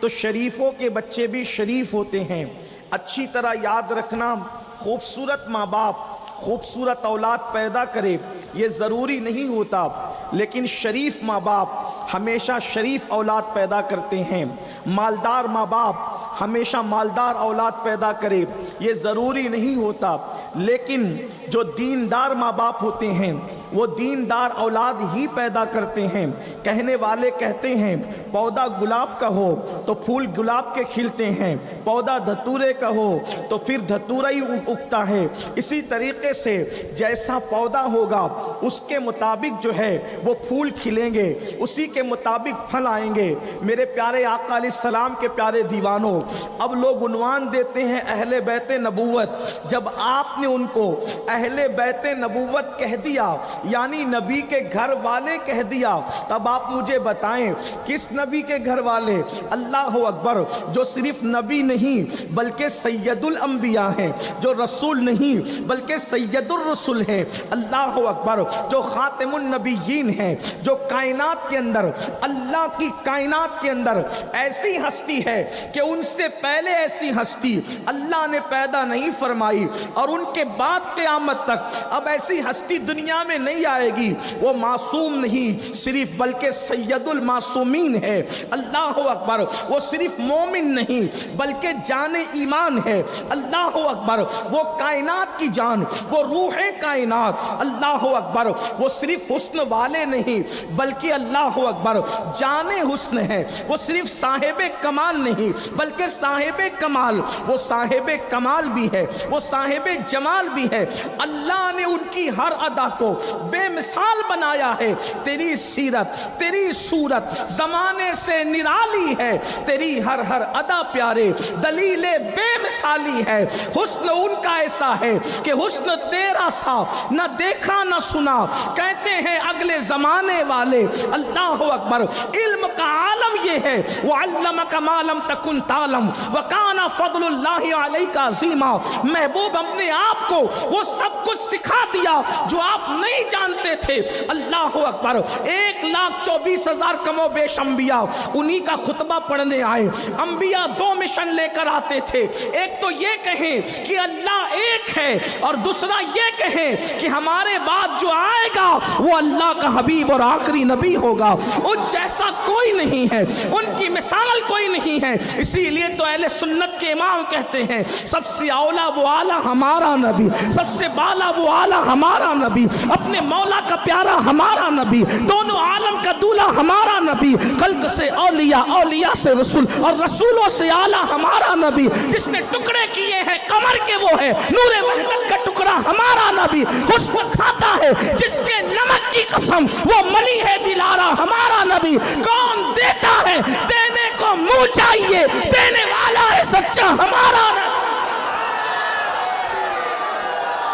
تو شریفوں کے بچے بھی شریف ہوتے ہیں۔ اچھی طرح یاد رکھنا، خوبصورت ماں باپ خوبصورت اولاد پیدا کرے یہ ضروری نہیں ہوتا، لیکن شریف ماں باپ ہمیشہ شریف اولاد پیدا کرتے ہیں۔ مالدار ماں باپ ہمیشہ مالدار اولاد پیدا کرے یہ ضروری نہیں ہوتا، لیکن جو دیندار ماں باپ ہوتے ہیں وہ دیندار اولاد ہی پیدا کرتے ہیں۔ کہنے والے کہتے ہیں پودا گلاب کا ہو تو پھول گلاب کے کھلتے ہیں، پودا دھتورے کا ہو تو پھر دھتورا ہی اگتا ہے۔ اسی طریقے سے جیسا پودا ہوگا اس کے مطابق جو ہے وہ پھول کھلیں گے، اسی کے مطابق پھل آئیں گے۔ میرے پیارے آقا علیہ السلام کے پیارے دیوانوں، اب لوگ عنوان دیتے ہیں اہل بیت نبوت۔ جب آپ نے ان کو اہل بیت نبوت کہہ دیا یعنی نبی کے گھر والے کہہ دیا، تب آپ مجھے بتائیں کس نبی کے گھر والے؟ اللہ اکبر، جو صرف نبی نہیں بلکہ سید الانبیاء ہیں، جو رسول نہیں بلکہ سید الرسل ہیں۔ اللہ اکبر، جو خاتم النبیین ہیں، جو کائنات کے اندر اللہ کی کائنات کے اندر ایسی ہستی ہے کہ ان سے پہلے ایسی ہستی اللہ نے پیدا نہیں فرمائی، اور ان کے بعد قیامت تک اب ایسی ہستی دنیا میں نہیں آئے گی۔ وہ معصوم نہیں صرف بلکہ سید المعصومین ہے۔ اللہ اکبر، وہ صرف مومن نہیں بلکہ جان ایمان ہے۔ اللہ اکبر، وہ کائنات کی جان، وہ روح کائنات۔ اللہ اکبر، وہ صرف حسن والے نہیں بلکہ اللہ اکبر جان حسن ہے۔ وہ صرف صاحب کمال نہیں بلکہ صاحب کمال، وہ صاحب کمال بھی ہے، وہ صاحب جمال بھی ہے۔ اللہ نے ان کی ہر ادا کو بے مثال بنایا ہے۔ تیری سیرت، تیری صورت زمانے سے نرالی ہے، تیری ہر ادا پیارے دلیل بے مثالی ہے۔ حسن ان کا ایسا ہے کہ حسن تیرا سا نہ دیکھا نہ سنا، کہتے ہیں اگلے زمانے والے۔ اللہ اکبر، علم کا عالم یہ ہے، وَعَلَّمَكَ مَا لَمْ تَكُنْ تَعْلَمْ وَكَانَ فَضْلُ اللَّهِ عَلَيْكَ عَظِيمًا۔ محبوب اپنے آپ کو وہ سب کچھ سکھا دیا جو آپ نہیں جانتے تھے۔ اللہ اکبر، 1,24,000 کم و بیش انبیاء انہی کا خطبہ پڑھنے آئے۔ انبیاء 2 مشن لے کر آتے تھے، ایک تو یہ کہیں کہ اللہ ایک ہے، اور دوسرا یہ کہیں کہ ہمارے بعد جو آئے گا وہ اللہ کا حبیب اور آخری نبی ہوگا۔ ان جیسا کوئی نہیں ہے، ان کی مثال کوئی نہیں ہے۔ اسی لیے تو اہل سنت کے امام کہتے ہیں سب سے اولا وہ اعلیٰ ہمارا نبی، سب سے بالا وہ اعلیٰ ہمارا نبی، اپنے مولا کا پیارا ہمارا نبی، دونوں عالم کا دولہ ہمارا نبی، خلق سے اولیاء، اولیاء سے رسول، اور رسولوں سے اعلیٰ ہمارا نبی۔ جس نے ٹکڑے کیے ہیں قمر کے وہ ہے نور وحدت کا ٹکڑا ہمارا نبی۔ حسن کھاتا ہے جس کے نمک کی قسم وہ ملی ہے دلارا ہمارا نبی۔ کون دیتا ہے دینے کو منہ چاہیے، دینے والا ہے سچا ہمارا نبی۔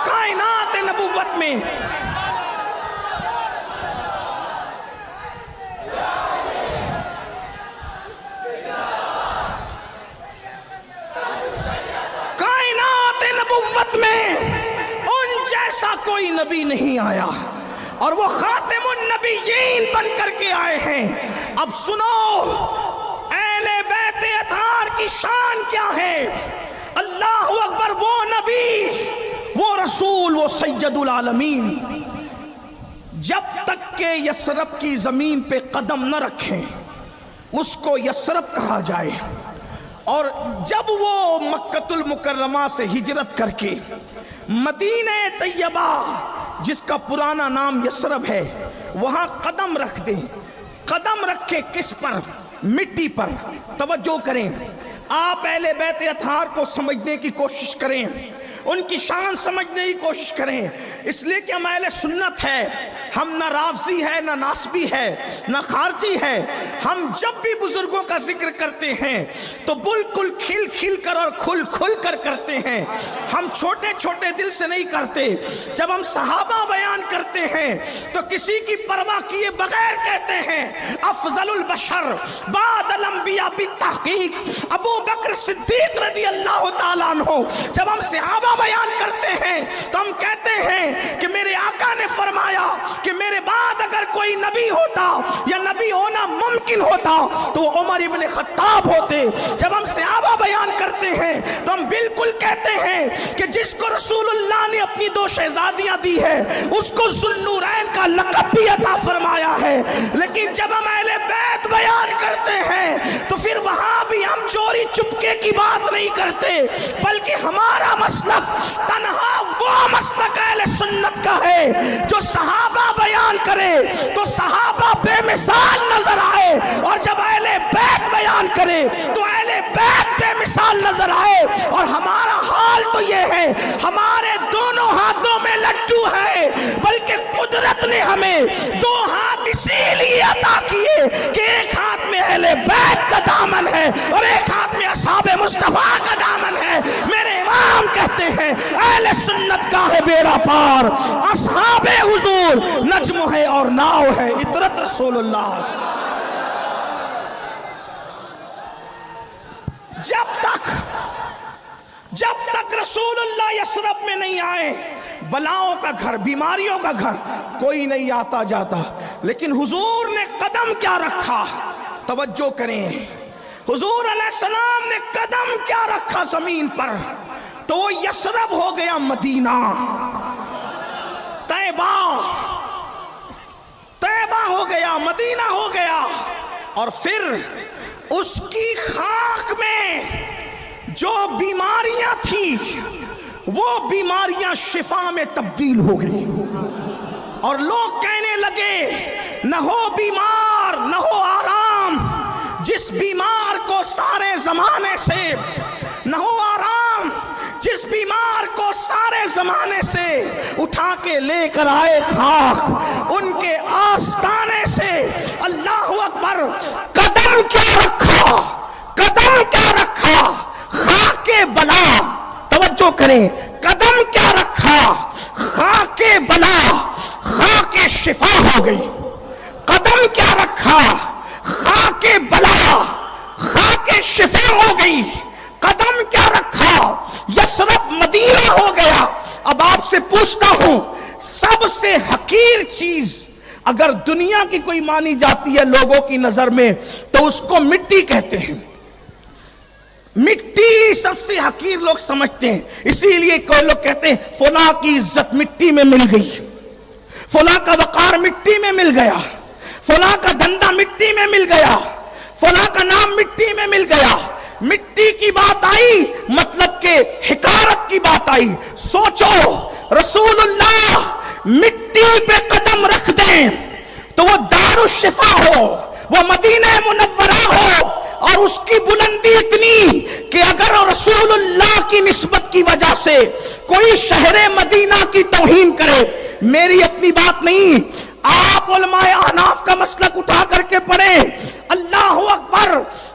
کائنات نبوت میں ان جیسا کوئی نبی نہیں آیا، اور وہ خاتم النبیین بن کر کے آئے ہیں۔ اب سنو اہل بیت اطہار کی شان کیا ہے۔ اللہ اکبر، وہ نبی، وہ رسول، وہ سید العالمین جب تک کہ یثرب کی زمین پہ قدم نہ رکھیں اس کو یثرب کہا جائے، اور جب وہ مکہ المکرمہ سے ہجرت کر کے مدینہ طیبہ جس کا پرانا نام یثرب ہے وہاں قدم رکھ دیں۔ قدم رکھے کس پر؟ مٹی پر۔ توجہ کریں، آپ اہل بیت اطہار کو سمجھنے کی کوشش کریں، ان کی شان سمجھنے کی کوشش کریں، اس لیے کہ ہم اہل سنت ہے، ہم نہ رافضی ہے، نہ ناسبی ہے، نہ خارجی ہے۔ ہم جب بھی بزرگوں کا ذکر کرتے ہیں تو بالکل کھل کھل کر اور کھل کھل کر کرتے ہیں، ہم چھوٹے چھوٹے دل سے نہیں کرتے۔ جب ہم صحابہ بیان کرتے ہیں تو کسی کی پرواہ کیے بغیر کہتے ہیں افضل البشر بعد الانبیاء بالتحقیق ابو بکر صدیق رضی اللہ تعالیٰ عنہ۔ جب ہم صحابہ بیان کرتے ہیں تو ہم کہتے ہیں کہ میرے آقا نے فرمایا کہ میرے بعد اگر کوئی کوئی نبی ہوتا یا نبی ہونا ممکن ہوتا تو وہ عمر ابن خطاب ہوتے. جب ہم صحابہ بیان کرتے ہیں تو ہم بالکل کہتے ہیں کہ جس کو رسول اللہ نے اپنی 2 شہزادیاں دی ہے اس کو ذوالنورین کا لقب بھی عطا فرمایا ہے. لیکن جب ہم اہل بیت بیان کرتے ہیں تو پھر وہاں بھی ہم چوری چپکے کی بات نہیں کرتے، بلکہ ہمارا مسلک تنہا وہ مسلک اہل سنت کا ہے جو صحابہ بیان کرے تو صحابہ بے مثال نظر آئے، اور جب اہل بیت بیان کرے تو اہل بیت بے مثال نظر آئے. اور ہمارا حال تو یہ ہے، ہمارے دونوں ہاتھوں میں لڈو ہے، بلکہ قدرت نے ہمیں 2 ہاتھ اسی لیے عطا کیے کہ ایک ہاتھ میں اہل بیت کا دامن ہے اور ایک ہاتھ میں اصحاب مصطفیٰ کا دامن ہے. میرے امام کہتے ہیں اہل سنت کا ہے بیڑا پار، اصحاب حضور نجم ہے اور ناؤ ہے اطرت رسول اللہ. جب تک رسول اللہ یثرب میں نہیں آئے، بلاؤں کا گھر، بیماریوں کا گھر کوئی نہیں آتا جاتا. لیکن حضور نے قدم کیا رکھا، توجہ کریں، حضور علیہ السلام نے قدم کیا رکھا زمین پر، تو وہ یثرب ہو گیا مدینہ، طیبہ ہو گیا، مدینہ ہو گیا. اور پھر اس کی خاک میں جو بیماریاں تھیں وہ بیماریاں شفا میں تبدیل ہو گئی، اور لوگ کہنے لگے نہ ہو بیمار نہ ہو آرام، جس بیمار کو سارے زمانے سے، نہ ہو آرام جس بیمار کو سارے زمانے سے اٹھا کے لے کر آئے خاک، ان کے آستانے سے اللہ اکبر قدم کیا رکھا، قدم کیا رکھا، خاک بلا، توجہ کریں، قدم کیا رکھا، خاک بلا، خاک شفا ہو گئی. قدم کیا رکھا، خاک بلا، خاک شفا ہو گئی. قدم کیا رکھا، یثرب مدینہ ہو گیا. اب آپ سے پوچھتا ہوں، سب سے حقیر چیز اگر دنیا کی کوئی مانی جاتی ہے لوگوں کی نظر میں تو اس کو مٹی کہتے ہیں. مٹی سب سے حقیر لوگ سمجھتے ہیں، اسی لیے کوئی لوگ کہتے ہیں فلاں کی عزت مٹی میں مل گئی، فلاں کا وقار مٹی میں مل گیا، فلاں کا دھندا مٹی میں مل گیا، فلاں کا نام مٹی میں مل گیا. مٹی کی بات آئی مطلب کہ حقارت کی بات آئی. سوچو رسول اللہ مٹی پہ قدم رکھ دیں تو وہ دار الشفا ہو، وہ مدینہ منورہ ہو، اور اس کی بلندی اتنی کہ اگر رسول اللہ کی نسبت کی وجہ سے کوئی شہر مدینہ کی توہین کرے، میری اپنی بات نہیں، آپ علماء احناف کا مسلک اٹھا کر کے پڑھیں، اللہ اکبر،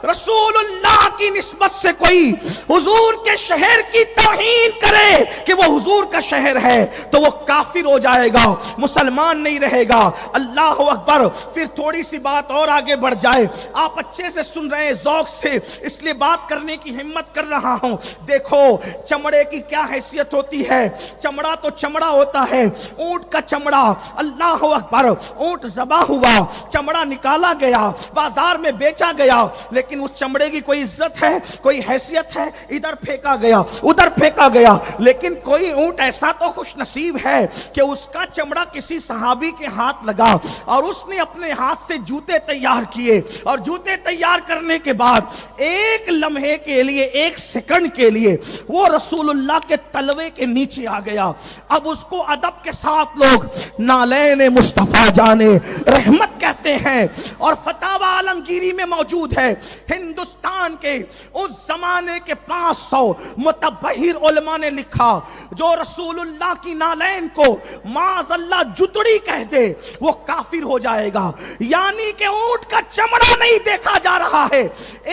رسول اللہ کی نسبت سے کوئی حضور کے شہر کی توہین کرے کہ وہ حضور کا شہر ہے تو وہ کافر ہو جائے گا، مسلمان نہیں رہے گا. اللہ اکبر. پھر تھوڑی سی بات اور آگے بڑھ جائے، آپ اچھے سے سن رہے ہیں ذوق سے، اس لیے بات کرنے کی ہمت کر رہا ہوں. دیکھو چمڑے کی کیا حیثیت ہوتی ہے، چمڑا تو چمڑا ہوتا ہے، اونٹ کا چمڑا، اللہ اکبر، اونٹ ذبح ہوا، چمڑا نکالا گیا، بازار میں بیچا گیا، لیکن اس چمڑے کی کوئی عزت ہے، کوئی حیثیت ہے؟ ادھر پھینکا گیا ادھر پھینکا گیا. لیکن کوئی اونٹ ایسا تو خوش نصیب ہے کہ اس کا چمڑا کسی صحابی کے ہاتھ لگا اور اس نے اپنے ہاتھ سے جوتے تیار کیے، اور جوتے تیار کرنے کے بعد ایک لمحے کے لیے، ایک سیکنڈ کے لیے وہ رسول اللہ کے تلوے کے نیچے آ گیا. اب اس کو ادب کے ساتھ لوگ نالین مصطفیٰ جانے رحمت کہتے ہیں، اور فتاوی عالمگیری میں موجود ہے. ہندوستان کے اس زمانے کے 500 متبحر علماء نے لکھا جو رسول اللہ کی نالین کو معاذ اللہ جتڑی کہہ دے وہ کافر ہو جائے گا. یعنی کہ اونٹ کا چمڑا نہیں دیکھا جا رہا ہے،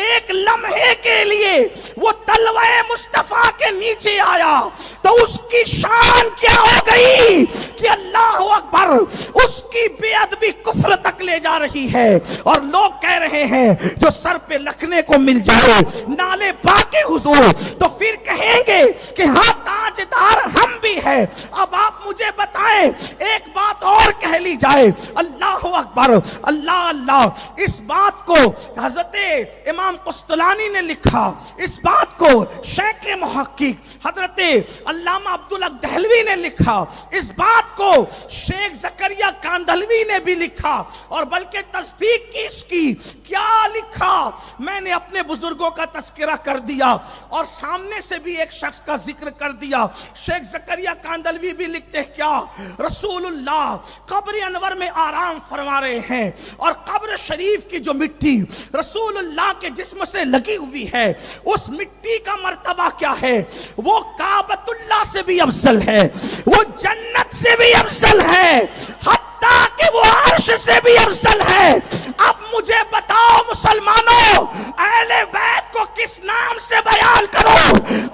ایک لمحے کے لیے وہ تلوے مصطفیٰ کے نیچے آیا تو اس کی شان کیا ہو گئی کہ اللہ اکبر، اس کی بے ادبی کفر تک لے جا رہی ہے. اور لوگ کہہ رہے ہیں جو سر پہ لکھنے کو مل جائے نالے پاک حضور تو پھر کہیں گے کہ ہاں تاجدار ہم بھی ہوئی ہے. اب آپ مجھے بتائیں ایک بات اور کہہ لی جائے. اللہ اکبر اللہ اللہ. اس بات کو حضرت امام قسطلانی نے لکھا, اس بات کو شیخ محقق حضرت علامہ عبدالحق دہلوی نے لکھا, اس بات کو شیخ زکریا کاندھلوی نے بھی لکھا, اور بلکہ تصدیق کی اس کی کیا لکھا. میں نے اپنے بزرگوں کا تذکرہ کر دیا اور سامنے سے بھی ایک شخص کا ذکر کر دیا. شیخ زکریا کاندھلوی بھی لکھتے ہیں کیا, رسول اللہ قبر انور میں آرام فرما رہے ہیں, اور قبر شریف کی جو مٹی رسول اللہ کے جسم سے لگی ہوئی ہے, اس مٹی کا مرتبہ کیا ہے, وہ کعبۃ اللہ سے بھی افضل ہے, وہ جنت سے بھی افضل ہے, حتیٰ کہ وہ عرش سے بھی افضل ہے. اب مجھے بتاؤ مسلمانوں, اہل بیت کو کس نام سے بیان کرو؟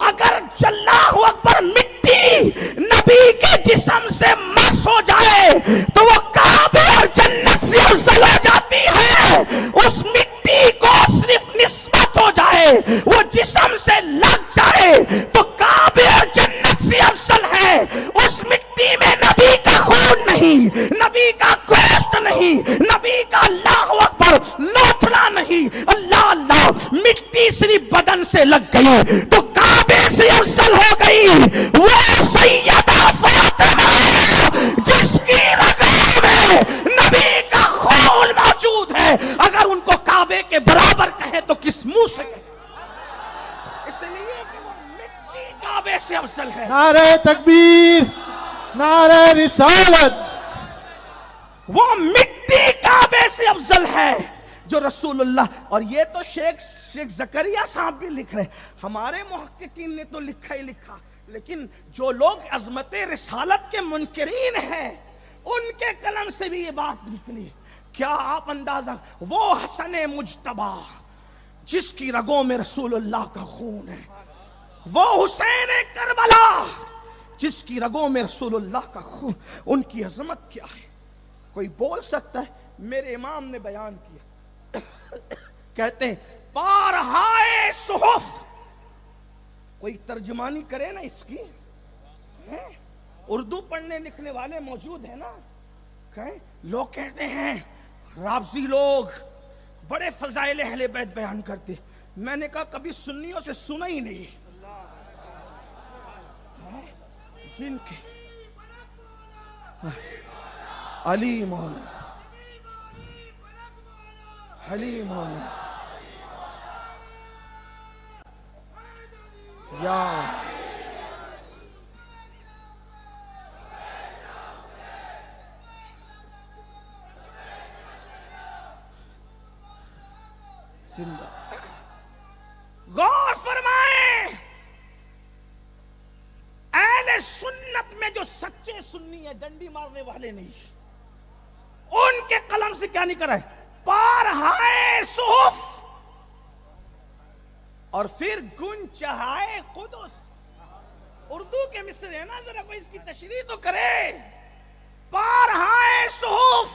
اگر اللہ اکبر مٹی نبی کے جسم سے مس ہو جائے تو وہ کعبے اور جنت سے افضل ہو جاتی ہے. اس مٹی کو صرف نسبت ہو جائے, وہ جسم سے لگ جائے تو کعبے اور جنت سے افضل ہے. اس مٹی میں نبی کا خون نہیں, نبی کا گوشت نہیں, نبی کا اللہ اکبر لوتھڑا نہیں. اللہ اللہ, مٹی صرف بدن سے لگ گئی تو کعبے سے افضل ہو گئی. وہ سیدہ فاطمہ جس کی رگوں میں نبی کا خون موجود ہے, اگر ان کو کعبے کے برابر کہے تو کس منہ سے کہے؟ اس لیے کہ وہ مٹی کعبے سے افضل ہے. نعرہ تکبیر, نعرہ رسالت. وہ مٹی کعبے سے افضل ہے جو رسول اللہ. اور یہ تو شیخ زکریا صاحب بھی لکھ رہے ہیں, ہمارے محققین نے تو لکھا ہی لکھا, لیکن جو لوگ عظمت رسالت کے منکرین ہیں ان کے قلم سے بھی یہ بات نکلی. کیا آپ اندازہ, وہ حسن مجتبی جس کی رگوں میں رسول اللہ کا خون ہے, وہ حسین کربلا جس کی رگوں میں رسول اللہ کا خون, ان کی عظمت کیا ہے؟ کوئی بول سکتا ہے؟ میرے امام نے بیان کیا, کہتے ہیں پارہائے صحف. کوئی ترجمانی کرے نا اس کی, اردو پڑھنے لکھنے والے موجود ہیں نا. لوگ کہتے ہیں رافضی لوگ بڑے فضائل اہل بیت بیان کرتے. میں نے کہا کبھی سنیوں سے سنا ہی نہیں, جن کے علی مولا, علی مولا, یا زندہ. غور فرمائیں, اہل سنت میں جو سچے سنی ہیں, ڈنڈی مارنے والے نہیں, ان کے قلم سے کیا نکل رہا ہے؟ پارہائے صحف, اور پھر گنچہائے قدس. اردو کے مصرع ہے نا, ذرا کوئی اس کی تشریح تو کرے. پارہائے صحف,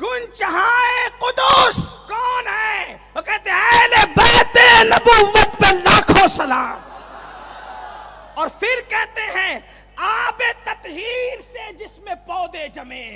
گنچہائے قدس کون ہے؟ وہ کہتے ہیں اہل بیت نبوت پہ لاکھوں سلام. اور پھر کہتے ہیں آب تطہیر سے جس میں پودے جمے.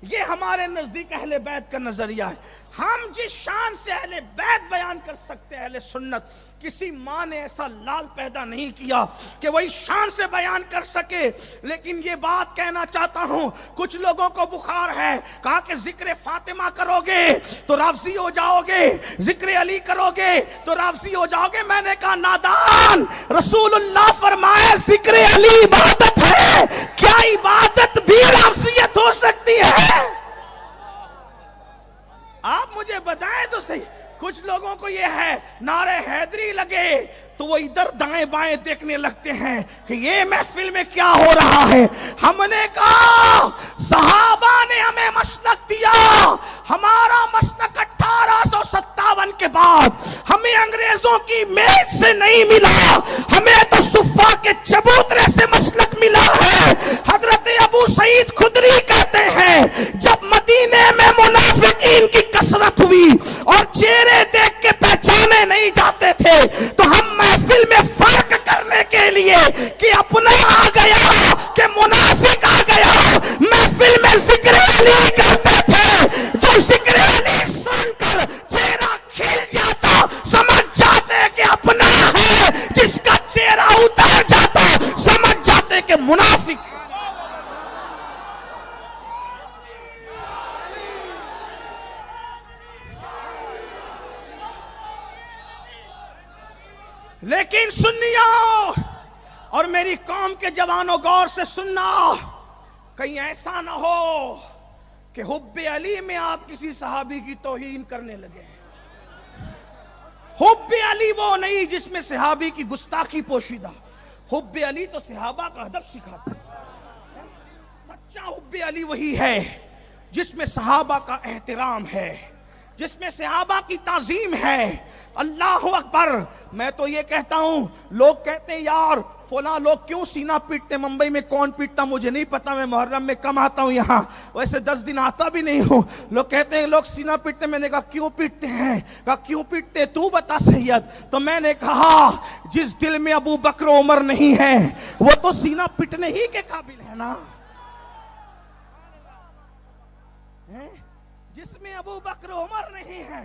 یہ ہمارے نزدیک اہل بیت کا نظریہ ہے. ہم جس شان سے اہل بیت بیان کر سکتے ہیں, اہل سنت, کسی ماں نے ایسا لال پیدا نہیں کیا کہ وہی شان سے بیان کر سکے. لیکن یہ بات کہنا چاہتا ہوں, کچھ لوگوں کو بخار ہے, کہا کہ ذکر فاطمہ کرو گے تو رافضی ہو جاؤ گے, ذکر علی کرو گے تو رافضی ہو جاؤ گے. میں نے کہا نادان, رسول اللہ فرمایا ذکر علی عبادت ہے, کیا عبادت بھی رافضیت ہو سکتی ہے؟ آپ مجھے بتائیں تو صحیح. کچھ لوگوں کو یہ ہے نعرہ حیدری لگے تو وہ ادھر دائیں بائیں دیکھنے لگتے ہیں کہ یہ محفل میں کیا ہو رہا ہے. ہم نے کہا صحابہ نے ہمیں مسلک دیا, ہمارا مسلک 1857 کے بعد ہمیں انگریزوں کی میز سے نہیں ملا, ہمیں تو صفا کے چبوترے سے مسلک ملا ہے. حضرت ابو سعید خدری کہتے ہیں جب مدینے میں منافقین کی کثرت ہوئی اور چہرے دیکھ کے پہچانے نہیں جاتے تھے تو ہم محفل میں فرق کرنے کے لیے کہ اپنا آ گیا لیکن سنیو اور میری قوم کے جوانوں غور سے سننا، کہیں ایسا نہ ہو کہ حب علی میں آپ کسی صحابی کی توہین کرنے لگے۔ حب علی وہ نہیں جس میں صحابی کی گستاخی پوشیدہ، حب علی تو صحابہ کا ادب سکھاتا ہے۔ سچا حب علی وہی ہے جس میں صحابہ کا احترام ہے، جس میں صحابہ کی تعظیم ہے۔ اللہ اکبر۔ میں تو یہ کہتا ہوں، لوگ کہتے ہیں یار فلاں لوگ کیوں سینہ پیٹتے، ممبئی میں کون پیٹتا مجھے نہیں پتا، میں محرم میں کم آتا ہوں یہاں، ویسے 10 دن آتا بھی نہیں ہوں۔ لوگ کہتے ہیں لوگ سینہ پیٹتے، میں نے کہا کیوں پیٹتے ہیں؟ کہا کیوں پیٹتے تو بتا سید۔ تو میں نے کہا جس دل میں ابو بکر و عمر نہیں ہے وہ تو سینہ پیٹنے ہی کے قابل ہے نا۔ جس میں ابو بکر و عمر نہیں ہے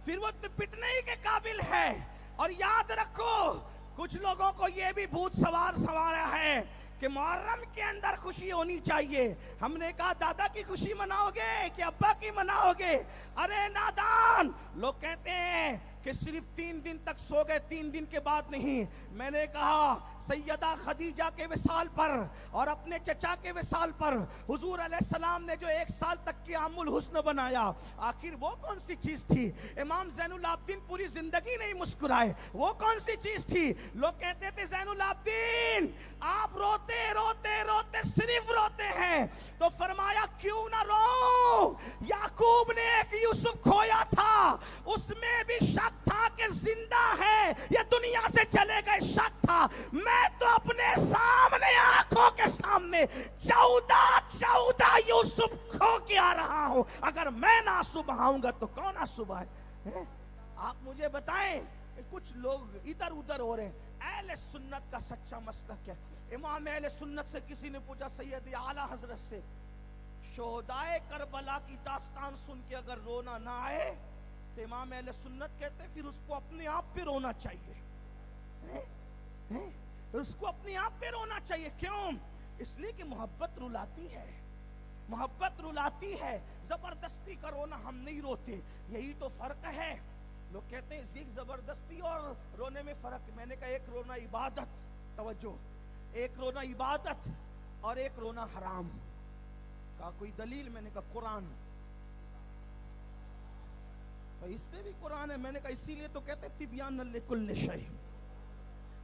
پھر وہ تو پٹنے ہی کے قابل ہے۔ اور یاد رکھو کچھ لوگوں کو یہ بھی بھوت سوارا ہے کہ محرم کے اندر خوشی ہونی چاہیے۔ ہم نے کہا دادا کی خوشی مناؤ گے کہ ابا کی مناؤ گے؟ ارے نادان، لوگ کہتے ہیں کہ صرف 3 دن تک سو گئے، 3 دن کے بعد نہیں۔ میں نے کہا سیدہ خدیجہ کے وصال پر اور اپنے چچا کے وصال پر حضور علیہ السلام نے جو 1 سال تک کی عام الحسن بنایا، آخر وہ کون سی چیز تھی؟ امام زین العابدین پوری زندگی نہیں مسکرائے، وہ کون سی چیز تھی؟ لوگ کہتے تھے زین العابدین آپ روتے روتے روتے صرف روتے ہیں، تو فرمایا کیوں نہ رو؟ یعقوب نے ایک یوسف کھویا تھا، اس میں بھی شک تھا کہ زندہ ہے یا دنیا سے چلے گئے، شک تھا۔ میں تو اپنے سامنے آنکھوں کے سامنے 14 یوسف کھو کے آ رہا ہوں، اگر میں نہ آنسو بہاؤں گا تو کون آنسو بہائے؟ آپ مجھے بتائیں، کچھ لوگ ادھر ادھر ہو رہے ہیں۔ اہل سنت کا سچا مسلک ہے۔ امام اہل سنت سے کسی نے پوچھا سید اعلیٰ حضرت سے، شہدائے کربلا کی داستان سن کے اگر رونا نہ آئے تو امام اہل سنت کہتے ہیں پھر اس کو اپنے آپ پہ رونا چاہیے، اس کو اپنے آپ پہ رونا چاہیے۔ کیوں؟ اس لیے کہ محبت رلاتی ہے، محبت رلاتی ہے۔ زبردستی کا رونا ہم نہیں روتے، یہی تو فرق ہے۔ لوگ کہتے ہیں اس کی زبردستی اور رونے میں فرق ہے۔ میں نے کہا ایک رونا عبادت، توجہ، ایک رونا عبادت اور ایک رونا حرام۔ کہا کوئی دلیل؟ میں نے کہا قرآن۔ اس پہ بھی قرآن ہے۔ میں نے کہا اسی لیے تو کہتے تبیان لکل شیء۔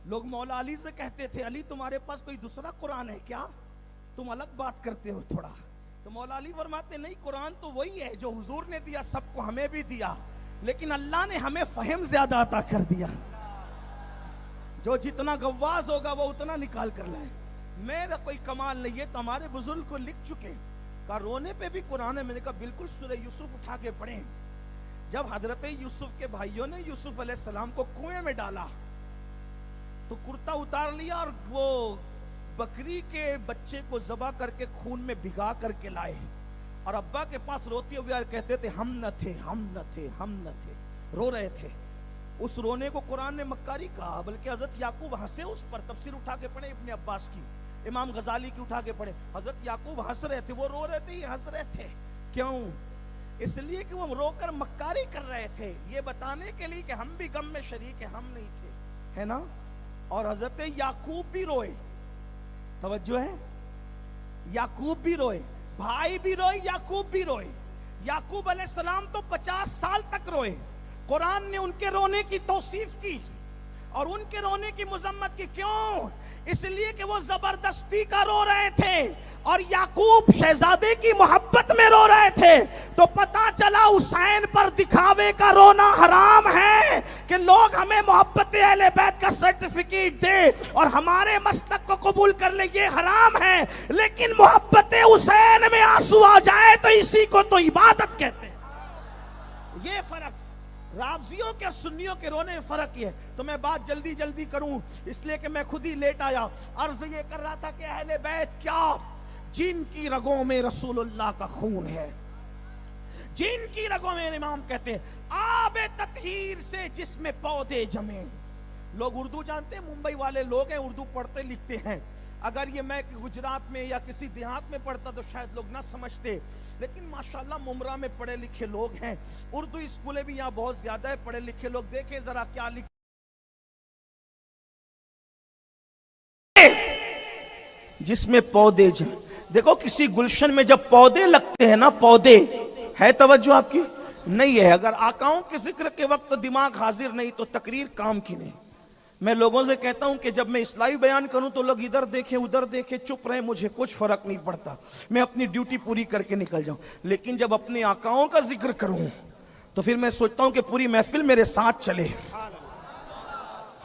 لوگ مولا علی سے کہتے تھے علی تمہارے پاس کوئی دوسرا قرآن ہے کیا؟ تم الگ بات کرتے ہو تھوڑا۔ تو مولا علی فرماتے نہیں، قرآن تو وہی ہے جو حضور نے دیا، سب کو ہمیں بھی دیا، لیکن اللہ نے ہمیں فہم زیادہ عطا کر دیا۔ جو جتنا گواز ہوگا وہ اتنا نکال کر لائے۔ میرا کوئی کمال نہیں، یہ تو ہمارے بزرگ کو لکھ چکے۔ کہا رونے پہ بھی قرآن ہے؟ میں نے کہا بالکل، سورہ یوسف اٹھا کے پڑھیں۔ جب حضرت یوسف کے بھائیوں نے یوسف علیہ السلام کو کنویں میں ڈالا تو کرتا اتار لیا اور وہ بکری کے بچے کو ذبح کر کے خون میں بھگا کر کے لائے، اور ابا کے پاس روتے ہوئے اور کہتے تھے ہم نہ تھے، ہم نہ تھے، ہم نہ تھے، رو رہے تھے۔ اس رونے کو قرآن نے مکاری کہا، بلکہ حضرت یعقوب ہنسے اس پر۔ تفسیر اٹھا کے پڑھے ابن عباس کی، امام غزالی کی اٹھا کے پڑھے۔ حضرت یعقوب ہنس رہے تھے، وہ رو رہے تھے، یہ ہنس رہے تھے۔ کیوں؟ اس لیے کہ وہ رو کر مکاری کر رہے تھے، یہ بتانے کے لیے کہ ہم بھی غم میں شریک ہیں، ہم نہیں تھے، ہے نا۔ اور حضرت یعقوب بھی روئے، توجہ ہے، یعقوب بھی روئے، بھائی بھی روئے، یعقوب بھی روئے۔ یعقوب علیہ السلام تو 50 سال تک روئے۔ قرآن نے ان کے رونے کی توصیف کی اور ان کے رونے کی مذمت کی۔ کیوں؟ اس لیے کہ وہ زبردستی کا رو رہے تھے اور یعقوب شہزادے کی محبت میں رو رہے تھے۔ تو پتا چلا حسین پر دکھاوے کا رونا حرام ہے کہ لوگ ہمیں محبت اہل بیت کا سرٹیفکیٹ دے اور ہمارے مسلک کو قبول کر لے، یہ حرام ہے۔ لیکن محبت حسین میں آنسو آ جائے تو اسی کو تو عبادت کہتے ہیں۔ یہ فرق رافضیوں کے سنیوں کے رونے میں فرق یہ ہے۔ تو میں بات جلدی جلدی کروں اس لیے کہ میں خود ہی لیٹ آیا۔ عرض یہ کر رہا تھا کہ اہل بیت کیا؟ جن کی رگوں میں رسول اللہ کا خون ہے، جن کی رگوں میں، امام کہتے ہیں آب تطہیر سے جس میں پودے جمے۔ لوگ اردو جانتے ہیں، ممبئی والے لوگ ہیں، اردو پڑھتے لکھتے ہیں۔ اگر یہ میں گجرات میں یا کسی دیہات میں پڑھتا تو شاید لوگ نہ سمجھتے، لیکن ماشاءاللہ ممرہ میں پڑھے لکھے لوگ ہیں، اردو اسکولیں بھی یہاں بہت زیادہ ہے، پڑھے لکھے لوگ۔ دیکھیں ذرا کیا لکھ جس میں پودے دیکھو کسی گلشن میں جب پودے لگتے ہیں نا، پودے ہے توجہ آپ کی نہیں ہے. اگر آقاؤں کے ذکر کے وقت دماغ حاضر نہیں تو تقریر کام کی نہیں. میں لوگوں سے کہتا ہوں کہ جب میں اصلاحی بیان کروں تو لوگ ادھر دیکھیں ادھر دیکھیں چپ رہیں، مجھے کچھ فرق نہیں پڑتا، میں اپنی ڈیوٹی پوری کر کے نکل جاؤں. لیکن جب اپنے آقاؤں کا ذکر کروں تو پھر میں سوچتا ہوں کہ پوری محفل میرے ساتھ چلے.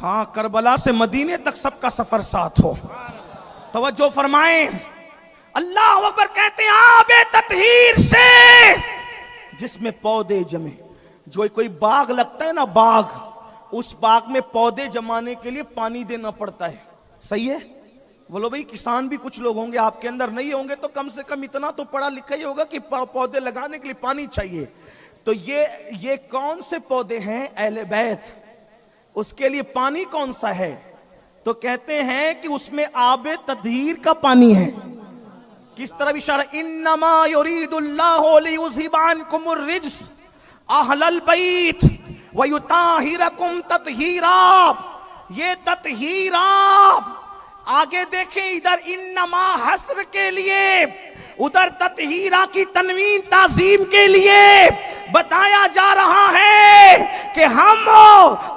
ہاں، کربلا سے مدینے تک سب کا سفر ساتھ ہو. توجہ فرمائیں. اللہ اکبر کہتے ہیں آب تطہیر سے جس میں پودے جمے. جو کوئی باغ لگتا ہے نا، باغ، اس باغ میں پودے جمانے کے لیے پانی دینا پڑتا ہے. صحیح ہے؟ بولو بھئی کسان بھی کچھ لوگ ہوں گے، آپ کے اندر نہیں ہوں گے تو کم سے کم اتنا تو پڑھا لکھا ہی ہوگا کہ پودے لگانے کے لیے پانی چاہیے. تو یہ کون سے پودے ہیں؟ اہل بیت. اس کے لیے پانی کون سا ہے؟ تو کہتے ہیں کہ اس میں آب تطہیر کا پانی ہے. کس طرح اشارہ؟ انما یرید اللہ لیذھب عنکم الرجس اہل البیت ویطہرکم تطہیرا. یہ تطہیرا آگے دیکھیں، ادھر انما حسر کے لیے، ادھر تطہیرا کی تنوین تعظیم کے لیے بتایا جا رہا ہے کہ ہم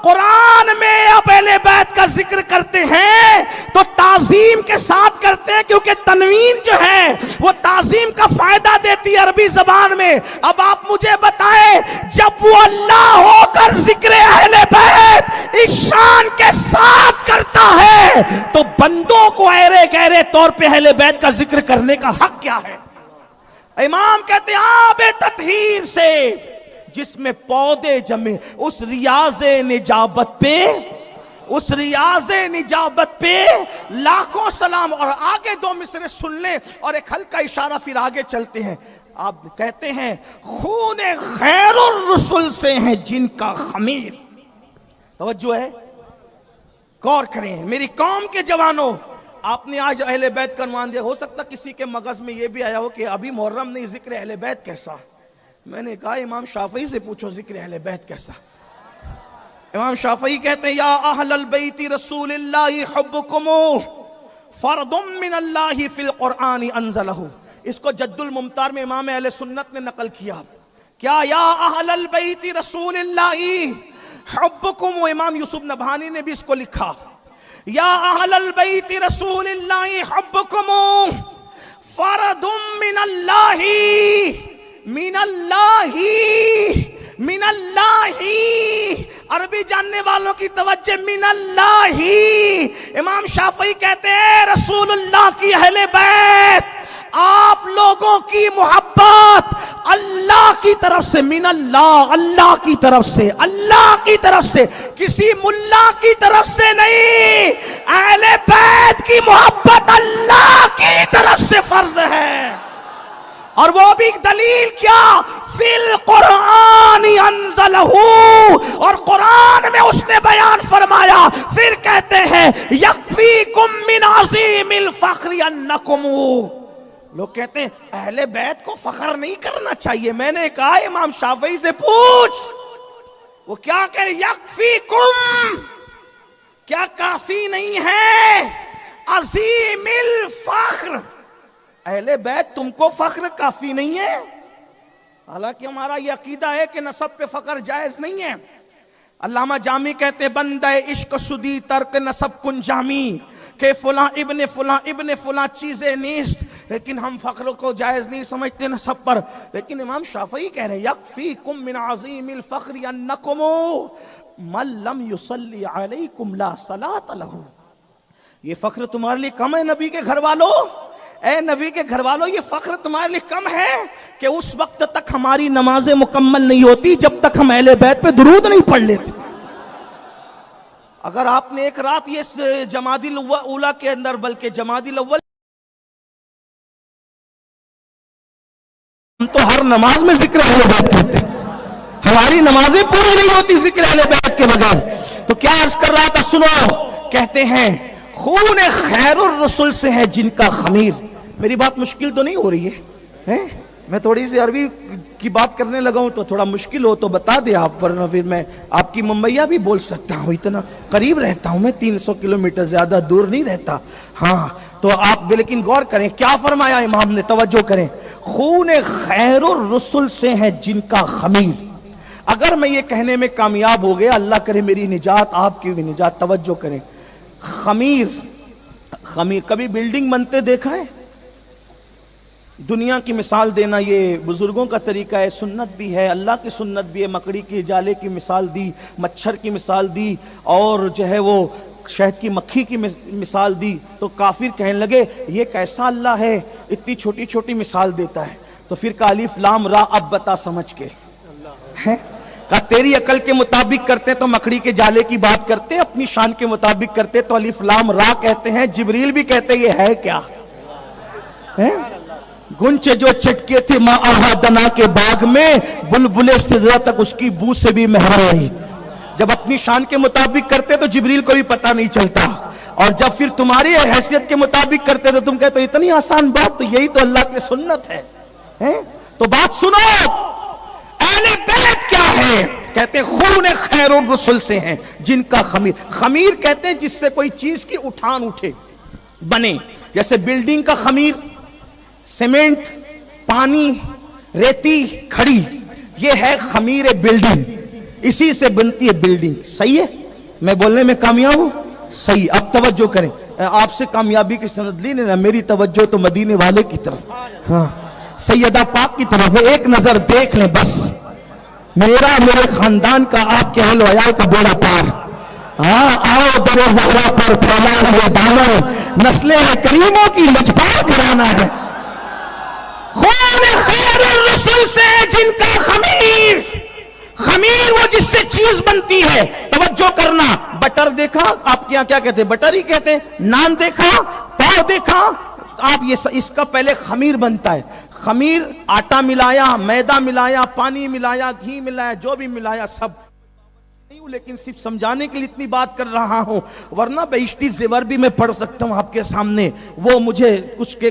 قرآن میں اب اہل بیت کا ذکر کرتے ہیں تو تعظیم کے ساتھ کرتے ہیں، کیونکہ تنوین جو ہے وہ تعظیم کا فائدہ دیتی ہے عربی زبان میں. اب آپ مجھے بتائیں، جب وہ اللہ ہو کر ذکر اہل بیت اس شان کے ساتھ کرتا ہے تو بندوں کو ایرے گہرے طور پہ اہل بیت کا ذکر کرنے کا حق کیا ہے؟ امام کہتے ہیں آب تطہیر سے جس میں پودے جمے. اس ریاض نجابت پہ، اس ریاض نجابت پہ لاکھوں سلام. اور آگے دو مصرے سن لیں اور ایک ہلکا اشارہ پھر آگے چلتے ہیں. آپ کہتے ہیں خون خیر الرسل سے ہیں جن کا خمیر. توجہ ہے، غور کریں میری قوم کے جوانوں. آپ نے آج اہل بیت کا عنوان دیا، ہو سکتا کسی کے مغز میں یہ بھی آیا ہو کہ ابھی محرم نہیں، ذکر اہل بیت کیسا؟ میں نے کہا امام شافعی سے پوچھو ذکر اہل بیت کیسا. امام شافعی کہتے ہیں یا اہل البیت رسول اللہ حبکم فرض من اللہ فی القرآن انزلہ. اس کو جد الممتار میں امام اہل سنت نے نقل کیا. کیا یا اہل البیت رسول اللہ حبکم، امام یوسف نبہانی نے بھی اس کو لکھا. یا اہل البیت رسول اللہ حبکم فرض من اللہ، من اللہ، من اللہ. عربی جاننے والوں کی توجہ، من اللہ. امام شافعی کہتے ہیں رسول اللہ کی اہل بیت، آپ لوگوں کی محبت اللہ کی طرف سے، من اللہ، اللہ کی طرف سے، اللہ کی طرف سے، کسی ملا کی طرف سے نہیں. اہل بیت کی محبت اللہ کی طرف سے فرض ہے. اور وہ بھی دلیل کیا؟ فی القرآن انزلہ، اور قرآن میں اس نے بیان فرمایا. پھر کہتے ہیں یکفیکم من عظیم الفخر انکم. لوگ کہتے ہیں اہل بیت کو فخر نہیں کرنا چاہیے. میں نے کہا امام شافعی سے پوچھ، وہ کیا کہہ رہے؟ یکفیکم، کیا کافی نہیں ہے؟ عظیم الفخر، اہل بیت تم کو فخر کافی نہیں ہے؟ حالانکہ ہمارا یہ عقیدہ ہے کہ نسب پہ فخر جائز نہیں ہے. علامہ جامی کہتے بندہ عشق شدی ترک نسب کن جامی، کہ فلاں ابن فلاں چیزیں نیست، لیکن ہم فخر کو جائز نہیں سمجھتے نسب پر. لیکن امام شافعی کہہ رہے ہیں یکفیکم من عظیم الفخر انکم من لم یصلی علیکم لا صلاۃ لہ. یہ فخر تمہارے لیے کم ہے نبی کے گھر والوں، اے نبی کے گھر والوں، یہ فخر تمہارے لیے کم ہے کہ اس وقت تک ہماری نمازیں مکمل نہیں ہوتی جب تک ہم اہل بیت پہ درود نہیں پڑھ لیتے. اگر آپ نے ایک رات یہ جمادی الاولیٰ کے اندر، بلکہ جمادی الاول، ہم تو ہر نماز میں ذکر اہل بیت کرتے ہیں، ہماری نمازیں پوری نہیں ہوتی ذکر اہل بیت کے بغیر. تو کیا عرض کر رہا تھا، سنو. کہتے ہیں خون خیر الرسل سے ہے جن کا خمیر. میری بات مشکل تو نہیں ہو رہی ہے؟ میں تھوڑی سی عربی کی بات کرنے لگا ہوں تو تھوڑا مشکل ہو تو بتا دے آپ، ورنہ پھر میں آپ کی ممبئیہ بھی بول سکتا ہوں، اتنا قریب رہتا ہوں میں، 300 کلومیٹر زیادہ دور نہیں رہتا. ہاں تو آپ لیکن غور کریں کیا فرمایا امام نے, توجہ کریں, خون خیر الرسل سے ہے جن کا خمیر. اگر میں یہ کہنے میں کامیاب ہو گیا, اللہ کرے میری نجات, آپ کی بھی نجات. توجہ کریں, خمیر, خمیر کبھی بلڈنگ بنتے دیکھا ہے؟ دنیا کی مثال دینا یہ بزرگوں کا طریقہ ہے, سنت بھی ہے, اللہ کی سنت بھی ہے. مکڑی کی جالے کی مثال دی, مچھر کی مثال دی, اور جو ہے وہ شہد کی مکھی کی مثال دی. تو کافر کہنے لگے یہ کیسا اللہ ہے اتنی چھوٹی چھوٹی مثال دیتا ہے. تو پھر کہا الف لام را, اب بتا سمجھ کے. کہا تیری عقل کے مطابق کرتے تو مکڑی کے جالے کی بات کرتے, اپنی شان کے مطابق کرتے تو الف لام را کہتے ہیں. جبریل بھی کہتے یہ ہے کیا ہے؟ گنچے جو چٹکے تھے ماں احادنا کے باغ میں, بلبلے سدرہ تک اس کی بو سے بھی محرم نہیں. جب اپنی شان کے مطابق کرتے تو جبریل کو بھی پتہ نہیں چلتا, اور جب پھر تمہاری حیثیت کے مطابق کرتے تو تم کہتے تو اتنی آسان بات, تو یہی تو اللہ کی سنت ہے. تو بات سنو, اہل بیت کیا ہے؟ کہتے ہیں خون خیر الرسل سے ہیں جن کا خمیر. خمیر کہتے ہیں جس سے کوئی چیز کی اٹھان اٹھے, بنے. جیسے بلڈنگ کا خمیر, سیمنٹ, پانی, ریتی, کھڑی, یہ ہے خمیر بلڈنگ. اسی سے بنتی ہے بلڈنگ. صحیح ہے؟ میں بولنے میں کامیاب ہوں؟ صحیح. اب توجہ کریں, آپ سے کامیابی کی سند لی نہیں, میری توجہ تو مدینے والے کی طرف, ہاں سیدہ پاک کی طرف ہے. ایک نظر دیکھ لیں بس, میرا میرے خاندان کا آپ کے اہل و عیال کا بیڑا پار. ہاں آؤ در زہرا پر پھیلا ہوا دامن, نسل کریموں کی مجبا گرانا ہے. خون خیر الرسل سے جن کا خمیر. خمیر وہ جس سے چیز بنتی ہے. توجہ کرنا, بٹر دیکھا آپ کے یہاں کیا کہتے ہیں؟ بٹر ہی کہتے ہیں. نان دیکھا, پاؤ دیکھا آپ, یہ اس کا پہلے خمیر بنتا ہے. خمیر آٹا ملایا, میدا ملایا, پانی ملایا, گھی ملایا, جو بھی ملایا سب. لیکن صرف سمجھانے کے لیے اتنی بات کر رہا ہوں, ورنہ بہشتی زیور بھی میں پڑھ سکتا ہوں آپ کے سامنے, وہ مجھے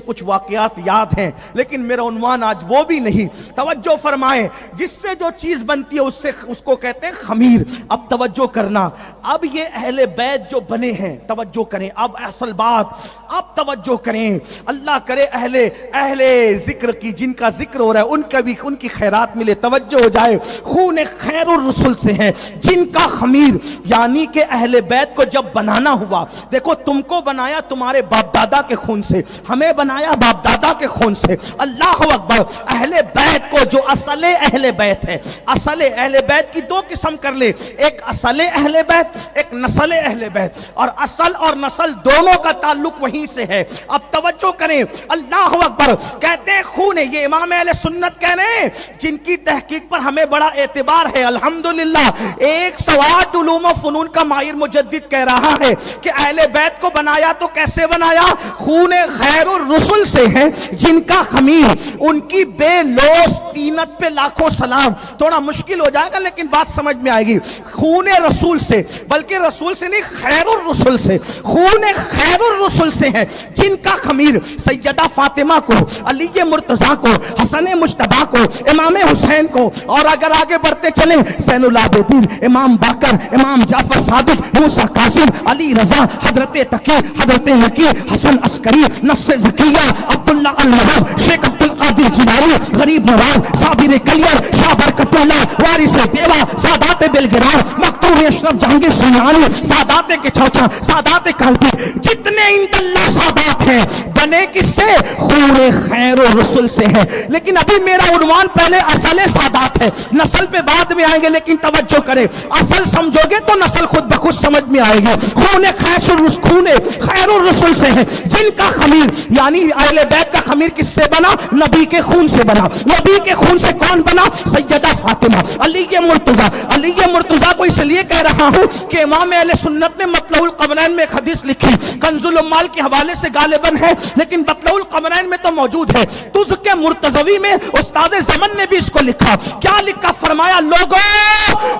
کچھ واقعات یاد ہیں, لیکن میرا عنوان آج وہ بھی نہیں. توجہ فرمائیں, جس سے جو چیز بنتی ہے اس کو کہتے ہیں خمیر. اب توجہ کرنا, اب یہ اہل بیت جو بنے ہیں, توجہ کریں, اب اصل بات, اب توجہ کریں. اللہ کرے اہل ذکر کی, جن کا ذکر ہو رہا ہے, ان کا بھی ان کی خیرات ملے. توجہ ہو جائے, خون خیر الرسل سے ہے جن کا خمیر. یعنی کہ اہل بیت کو جب بنانا ہوا, دیکھو تم کو بنایا تمہارے باپ دادا کے خون سے, ہمیں بنایا باپ دادا کے خون سے. اللہ اکبر. اہل بیت کو جو اصل اہل بیت ہے, اصل اہل بیت کی دو قسم کر لے, ایک اصل اہل بیت, ایک نسل اہل بیت, اور اصل اور نسل دونوں کا تعلق وہیں سے ہے. اب توجہ کریں, اللہ اکبر. کہتے ہیں خون, یہ امام اہل سنت کہہ رہے ہیں جن کی تحقیق پر ہمیں بڑا اعتبار ہے الحمدللہ. 108 علوم و فنون کا ماہر مجدد کہہ رہا ہے کہ اہل بیت کو بنایا تو کیسے بنایا؟ خون خیر الرسل سے ہے جن کا خمیر. ان کی بے لوث تینت پہ لاکھوں سلام. تھوڑا مشکل ہو جائے گا لیکن بات سمجھ میں آئے گی. خون رسول سے, بلکہ رسول سے نہیں, خیر الرسل سے, خون خیر الرسل سے ہے جن کا خمیر. سیدہ فاطمہ کو, علی مرتضیٰ کو, حسن مجتبیٰ کو, امام حسین کو, اور اگر آگے بڑھتے چلیں زین العابدین, امام باقر, امام جعفر صادق, موسیٰ کاظم, علی رضا, حضرت تقی, حضرت نقی, حسن عسکری, نفس زکیہ, عبداللہ المحب, شیخ عبدالقادر جیلانی, غریب نواز, صابر کلیر, شاہ برکت اللہ, وارث دیوا, سادات بلگرام, مکتوم اشرف جہانگیر سنیانی, سادات کے چوچا, سادات کالپی, جتنے انتاللہ سادات ہیں بنے کس سے؟ خون خیر الرسل سے ہے. لیکن ابھی میرا عنوان پہلے اصل سادات ہے, نسل پہ بعد میں آئیں گے. لیکن توجہ کریں, اصل سمجھو گے تو نسل خود بخود سمجھ میں آئے گی. خون خیر الرسل سے ہے جن کا خمیر. یعنی اہل بیت کا خمیر کس سے بنا؟ نبی کے خون سے بنا. نبی کے خون سے کون بنا؟ سیدہ فاطمہ, علی مرتضیٰ. علی مرتضیٰ کو اس لیے کہہ رہا ہوں کہ امام اہل سنت نے مطلع القمرین میں ایک حدیث لکھی, کنز العمال کے حوالے سے غالباً ہے لیکن مطلع القمرین میں تو موجود ہے. تذ کے مرتضوی میں استاد زمن نے بھی اس کو لکھا. کیا لکھا؟ فرمایا لوگوں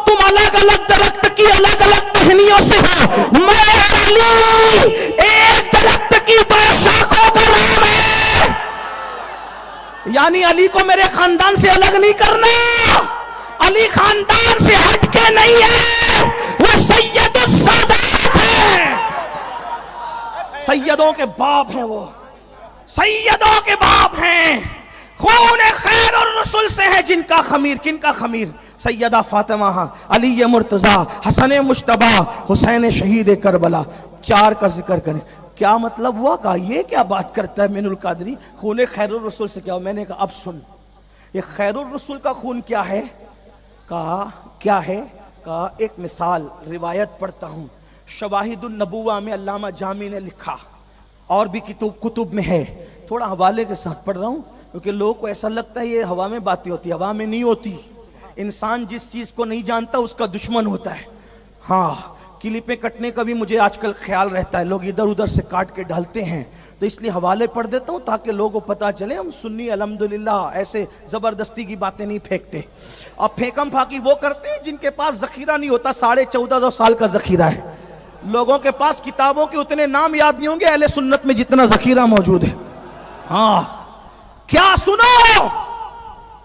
تم الگ الگ درخت کی الگ الگ ٹہنیوں سے ہو, میں علی ایک درخت کی دو شاخوں کا نام ہے. یعنی علی کو میرے خاندان سے الگ نہیں کرنا, علی خاندان سے ہٹ کے نہیں ہے, وہ سید السادات ہے. سیدوں کے باپ ہیں، وہ سیدوں کے باپ ہیں، خون خیر الرسل سے ہے جن کا خمیر. کن کا خمیر؟ سیدہ فاطمہ، علی مرتضی، حسن مجتبی، حسین شہید کربلا. 4 کا ذکر کریں. کیا مطلب ہوا؟ کہا یہ کیا بات کرتا ہے مین القادری، خون خیر الرسل سے کیا ہو؟ میں نے کہا اب سن، یہ خیر الرسل کا خون کیا ہے؟ کہا کیا ہے؟ کہا ایک مثال روایت پڑھتا ہوں، شواہد النبوہ میں علامہ جامی نے لکھا، اور بھی کتب میں ہے. تھوڑا حوالے کے ساتھ پڑھ رہا ہوں کیونکہ لوگوں کو ایسا لگتا ہے یہ ہوا میں باتیں ہوتی، ہوا میں نہیں ہوتی. انسان جس چیز کو نہیں جانتا اس کا دشمن ہوتا ہے. ہاں، کلپیں کٹنے کا بھی مجھے آج کل خیال رہتا ہے، لوگ ادھر ادھر سے کاٹ کے ڈالتے ہیں، تو اس لیے حوالے پڑھ دیتا ہوں تاکہ لوگوں کو پتہ چلے ہم سنی الحمدللہ ایسے زبردستی کی باتیں نہیں پھینکتے. اور پھینکم پھاکی وہ کرتے ہیں جن کے پاس ذخیرہ نہیں ہوتا. 1450 سال کا ذخیرہ ہے. لوگوں کے پاس کتابوں کے اتنے نام یاد نہیں ہوں گے اہل سنت میں جتنا ذخیرہ موجود ہے. ہاں، کیا سنو،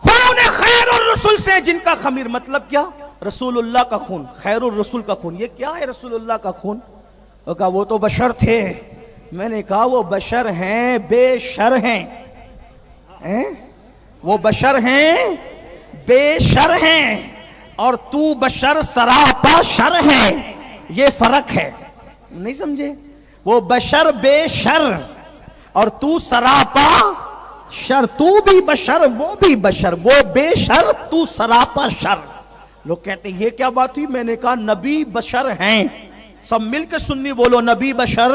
خون خیر الرسل سے جن کا خمیر. مطلب کیا؟ رسول اللہ کا خون، خیر الرسل کا خون. یہ کیا ہے رسول اللہ کا خون؟ وہ کہا وہ تو بشر تھے. میں نے کہا وہ بشر ہیں، بے شر ہیں. وہ بشر ہیں، بے شر ہیں، اور تو بشر سراپا شر ہے. یہ فرق ہے، نہیں سمجھے؟ وہ بشر بے شر اور تو سراپا شر. تو بھی بشر، وہ بھی بشر، وہ بے شر، تو سراپا شر. لوگ کہتے ہیں یہ کیا بات ہوئی؟ میں نے کہا نبی بشر ہیں. سب مل کے سنی بولو، نبی بشر.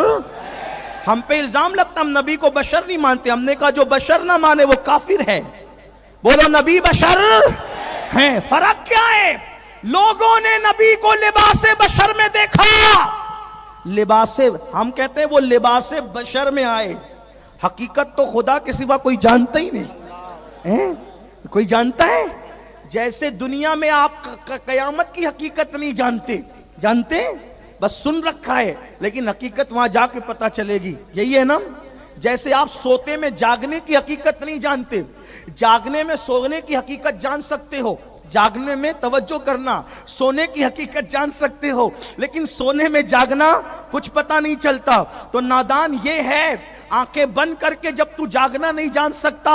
ہم پہ الزام لگتا ہم نبی کو بشر نہیں مانتے. ہم نے کہا جو بشر نہ مانے وہ کافر ہے. بولو نبی بشر ہیں. فرق کیا ہے؟ لوگوں نے نبی کو لباس بشر میں دیکھا. لباس، ہم کہتے ہیں وہ لباس بشر میں آئے. حقیقت تو خدا کے سوا کوئی جانتا ہی نہیں. کوئی جانتا ہے؟ جیسے دنیا میں آپ قیامت کی حقیقت نہیں جانتے بس سن رکھا ہے، لیکن حقیقت وہاں جا کے پتہ چلے گی. یہی ہے نا؟ جیسے آپ سوتے میں جاگنے کی حقیقت نہیں جانتے، جاگنے میں سونے کی حقیقت جان سکتے ہو. جاگنے میں توجہ کرنا، سونے کی حقیقت جان سکتے ہو، لیکن سونے میں جاگنا کچھ پتہ نہیں چلتا. تو نادان یہ ہے، آنکھیں بند کر کے جب تو جاگنا نہیں جان سکتا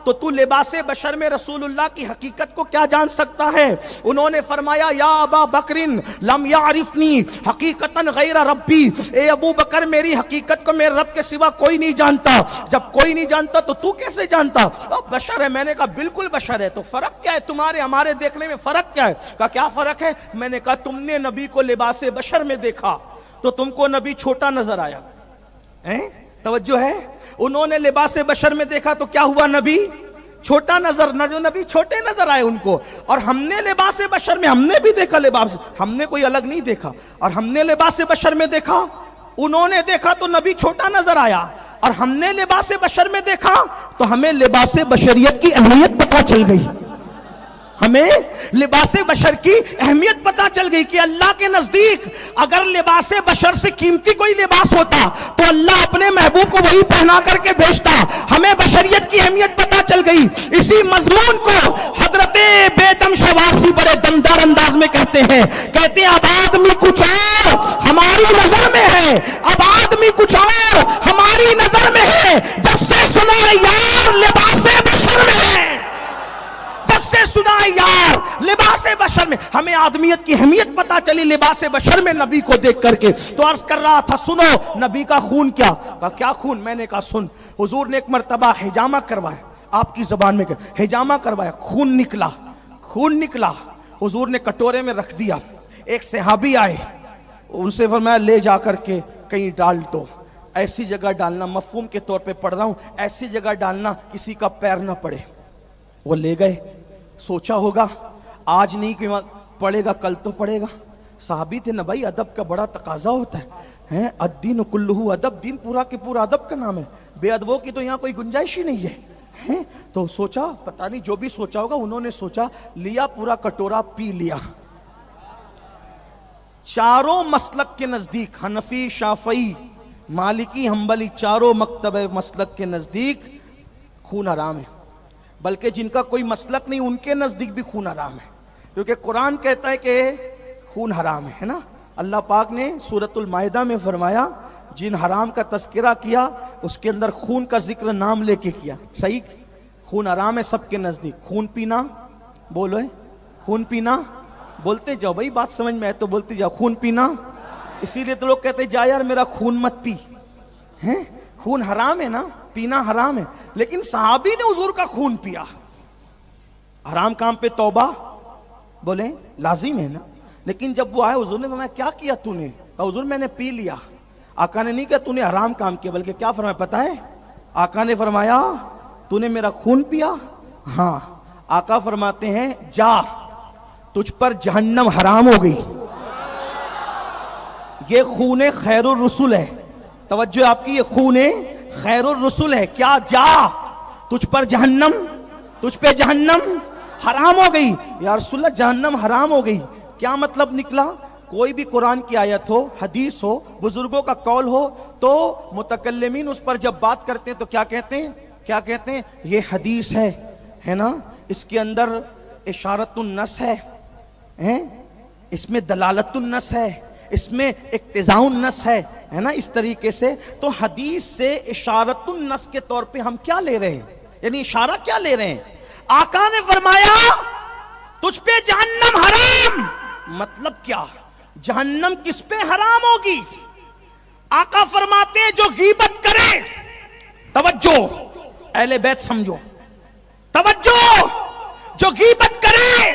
تو تو لباس بشر میں رسول اللہ کی حقیقت کو کیا جان سکتا ہے؟ انہوں نے فرمایا یا ابا بکرن لم یعرفنی حقیقتاً غیر ربی. اے ابو بکر میری حقیقت کو میرے رب کے سوا کوئی نہیں جانتا. جب کوئی نہیں جانتا تو کیسے جانتا؟ بشر ہے. میں نے کہا بالکل بشر ہے. تو فرق کیا ہے تمہارے ہمارے دیکھنے میں؟ فرق کیا ہے؟ کہا کیا فرق ہے؟ میں نے کہا تم نے نبی کو لباس بشر میں دیکھا تو تم کو نبی چھوٹا نظر آیا. توجہ ہے؟ انہوں نے لباس بشر میں دیکھا تو کیا ہوا؟ نبی چھوٹا نبی چھوٹے نظر آئے ان کو. اور ہم نے لباس بشر میں ہم نے بھی دیکھا لباس، ہم نے کوئی الگ نہیں دیکھا. اور ہم نے لباس بشر میں دیکھا، انہوں نے دیکھا تو نبی چھوٹا نظر آیا. اور ہم نے لباس بشر میں دیکھا تو ہمیں لباس بشریت کی اہمیت پتہ چل گئی. ہمیں لباس بشر کی اہمیت پتہ چل گئی کہ اللہ کے نزدیک اگر لباس بشر سے قیمتی کوئی لباس ہوتا تو اللہ اپنے محبوب کو وہی پہنا کر کے بھیجتا. ہمیں بشریت کی اہمیت پتہ چل گئی. اسی مضمون کو حضرت بیدم شوارسی بڑے دمدار انداز میں کہتے ہیں اب آدمی کچھ اور ہماری نظر میں ہے، اب آدمی کچھ اور ہماری نظر میں ہے جب سے سنا یار لباس بشر میں ہے. سے سنا یار لباس بشر میں. ہمیں آدمیت کی اہمیت پتہ چلی لباس بشر میں نبی کو دیکھ کر کے. تو عرض کر رہا تھا سنو نبی کا خون کیا؟ کہا کیا خون؟ میں نے کہا سن، حضور نے ایک مرتبہ حجامہ کروایا، آپ کی زبان میں حجامہ کروایا، خون نکلا. حضور نے کٹورے میں رکھ دیا. ایک صحابی آئے، ان سے فرمایا لے جا کر کے کہیں ڈال دو. ایسی جگہ ڈالنا، مفہوم کے طور پہ پڑھ رہا ہوں، ایسی جگہ ڈالنا کسی کا پیر نہ پڑے. وہ لے گئے. سوچا ہوگا آج نہیں کہ پڑے گا کل تو پڑے گا. صحابی تھے نا بھائی، ادب کا بڑا تقاضا ہوتا ہے. الدین کلہ ادب، دین پورا کے پورا ادب کا نام ہے. بے ادبوں کی تو یہاں کوئی گنجائش ہی نہیں ہے. تو سوچا، پتہ نہیں جو بھی سوچا ہوگا، انہوں نے سوچا، لیا پورا کٹورا پی لیا. چاروں مسلک کے نزدیک، حنفی، شافعی، مالکی، حنبلی، چاروں مکتب مسلک کے نزدیک خون حرام ہے. بلکہ جن کا کوئی مسلک نہیں ان کے نزدیک بھی خون حرام ہے، کیونکہ قرآن کہتا ہے کہ خون حرام ہے نا. اللہ پاک نے سورۃ المائدہ میں فرمایا جن حرام کا تذکرہ کیا اس کے اندر خون کا ذکر نام لے کے کیا. صحیح؟ خون حرام ہے سب کے نزدیک. خون پینا بولو ہے, خون پینا بولتے جاؤ بھائی, بات سمجھ میں آئے تو بولتے جاؤ. خون پینا, اسی لیے تو لوگ کہتے جا یار میرا خون مت پی, ہیں خون حرام ہے نا, پینا حرام ہے. لیکن صحابی نے حضور کا خون پیا. حرام کام پہ توبہ بولیں لازم ہے نا. لیکن جب وہ آئے حضور نے فرمایا کیا کیا تو نے؟ حضور میں نے پی لیا. آقا نے نہیں کہا تو نے حرام کام کیا, بلکہ کیا فرمایا پتہ ہے؟ آقا نے فرمایا تو نے میرا خون پیا. ہاں. آقا فرماتے ہیں جا تجھ پر جہنم حرام ہو گئی. یہ خون خیر الرسول ہے. توجہ آپ کی, یہ خون خیر الرسول ہے. کیا جا تجھ پر جہنم, تجھ پہ جہنم حرام ہو گئی. یا رسول اللہ جہنم حرام ہو گئی, کیا مطلب نکلا؟ کوئی بھی قرآن کی آیت ہو, حدیث ہو, بزرگوں کا قول ہو, تو متکلمین اس پر جب بات کرتے ہیں تو کیا کہتے ہیں؟ کیا کہتے ہیں؟ یہ حدیث ہے نا, اس کے اندر اشارت النص ہے, اس میں دلالت النص ہے, اس میں اقتضاء النص ہے نا. اس طریقے سے تو حدیث سے اشارت النص کے طور پہ ہم کیا لے رہے ہیں, یعنی اشارہ کیا لے رہے ہیں؟ آقا نے فرمایا تجھ پہ جہنم حرام. مطلب کیا؟ جہنم کس پہ حرام ہوگی؟ آقا فرماتے ہیں جو غیبت کرے, توجہ اہل بیت سمجھو, توجہ, جو غیبت کرے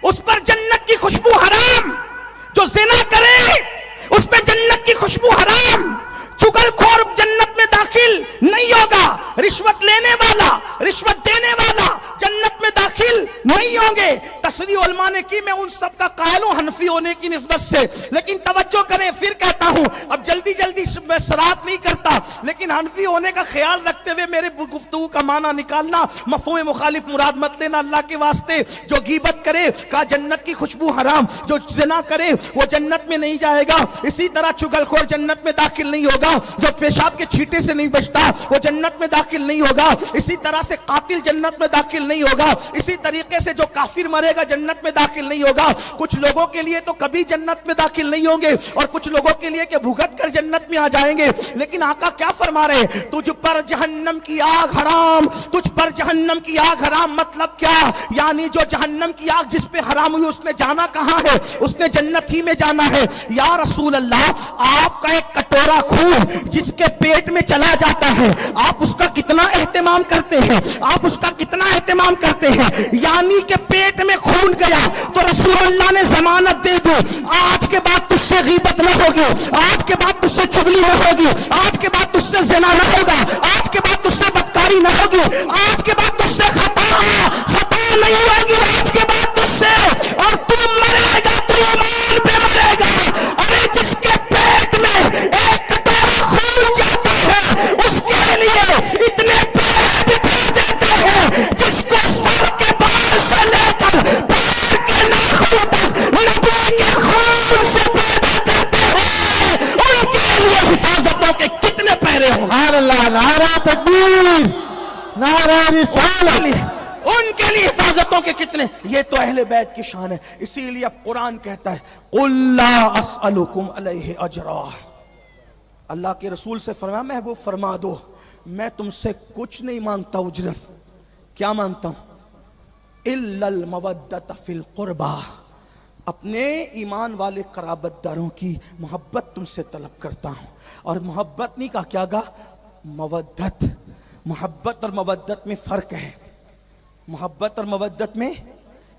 اس پر جنت کی خوشبو حرام. جو زنا کرے اس پہ جنت کی خوشبو حرام. چغل خور جنت میں داخل نہیں ہوگا. رشوت لینے والا, رشوت دینے والا جنت میں داخل نہیں ہوں گے. تصریح علماء نے کی, میں ان سب کا قائل ہوں حنفی ہونے کی نسبت سے, لیکن توجہ کریں, پھر کہتا ہوں اب جلدی جلدی میں سرات نہیں کرتا, لیکن حنفی ہونے کا خیال رکھتے ہوئے میرے گفتگو کا معنی نکالنا, مفہوم مخالف مراد مت لینا اللہ کے واسطے. جو غیبت کرے کہا جنت کی خوشبو حرام. جو زنا کرے وہ جنت میں نہیں جائے گا. اسی طرح چغل خور جنت میں داخل نہیں ہوگا. جو پیشاب کے چھینٹے سے نہیں بچتا وہ جنت میں داخل نہیں ہوگا. اسی طرح سے قاتل جنت میں داخل نہیں ہوگا. اسی طریقے سے جو کافر مرے گا جنت میں داخل نہیں ہوگا. کچھ لوگوں کے لیے تو کبھی جنت میں داخل نہیں ہوں گے, اور کچھ لوگوں کے لیے کہ بھگت کر جنت میں آ جائیں گے. لیکن آقا کیا فرما رہے ہیں؟ تجھ پر جہنم کی آگ حرام, تجھ پر جہنم کی آگ حرام. مطلب کیا؟ یعنی جو جہنم کی آگ جس پہ حرام ہوئی اس نے جانا کہاں ہے؟ اس نے جنت ہی میں جانا ہے. یا رسول اللہ, آپ کا ایک کٹورا خون جس کے پیٹ میں چلا جاتا ہے آپ اس کا کتنا اہتمام کرتے ہیں, آپ اس کا کتنا اہتمام کرتے ہیں. یعنی کہ پیٹ میں خون گیا تو رسول اللہ نے ضمانت دے دی, آج کے بعد تجھ سے غیبت نہ ہوگی, آج کے بعد تجھ سے چغلی نہ ہوگی, آج کے بعد تجھ سے زنا نہ ہوگا, آج کے بعد تجھ سے بدکاری نہ ہوگی, آج کے بعد تجھ سے خطا نہیں ہوگی, آج کے بعد تجھ سے, اور تم مرے گا تو ایمان پہ مرے گا. ارے جس کے پیٹ میں ایک کٹورا خون جاتا ہے اس کے لیے اتنے پیڑ بٹھا دیتے ہیں جس کو سر کے بال سے لے کر پیر کے ناخن تک نبی کے خون سے پیدا کرتے ہیں. ان کے لیے حفاظتوں کے کتنے پہرے ہوں. سبحان اللہ, نعرہ تکبیر, نعرہ رسالت. ان کے لیے حفاظتوں کے کتنے. یہ تو اہل بیت کی شان ہے. اسی لیے اب قرآن کہتا ہے قُلْ لَا أَسْأَلُكُمْ عَلَيْهِ أَجْرًا. اللہ کے رسول سے فرمایا محبوب فرما دو میں تم سے کچھ نہیں مانگتا اجرت. کیا مانگتا ہوں؟ إِلَّا الْمَوَدَّةَ فِي الْقُرْبَى, اپنے ایمان والے قرابت داروں کی محبت تم سے طلب کرتا ہوں. اور محبت نہیں کہا, کیا کہا؟ مودت. محبت اور مودت میں فرق ہے. محبت اور مودت میں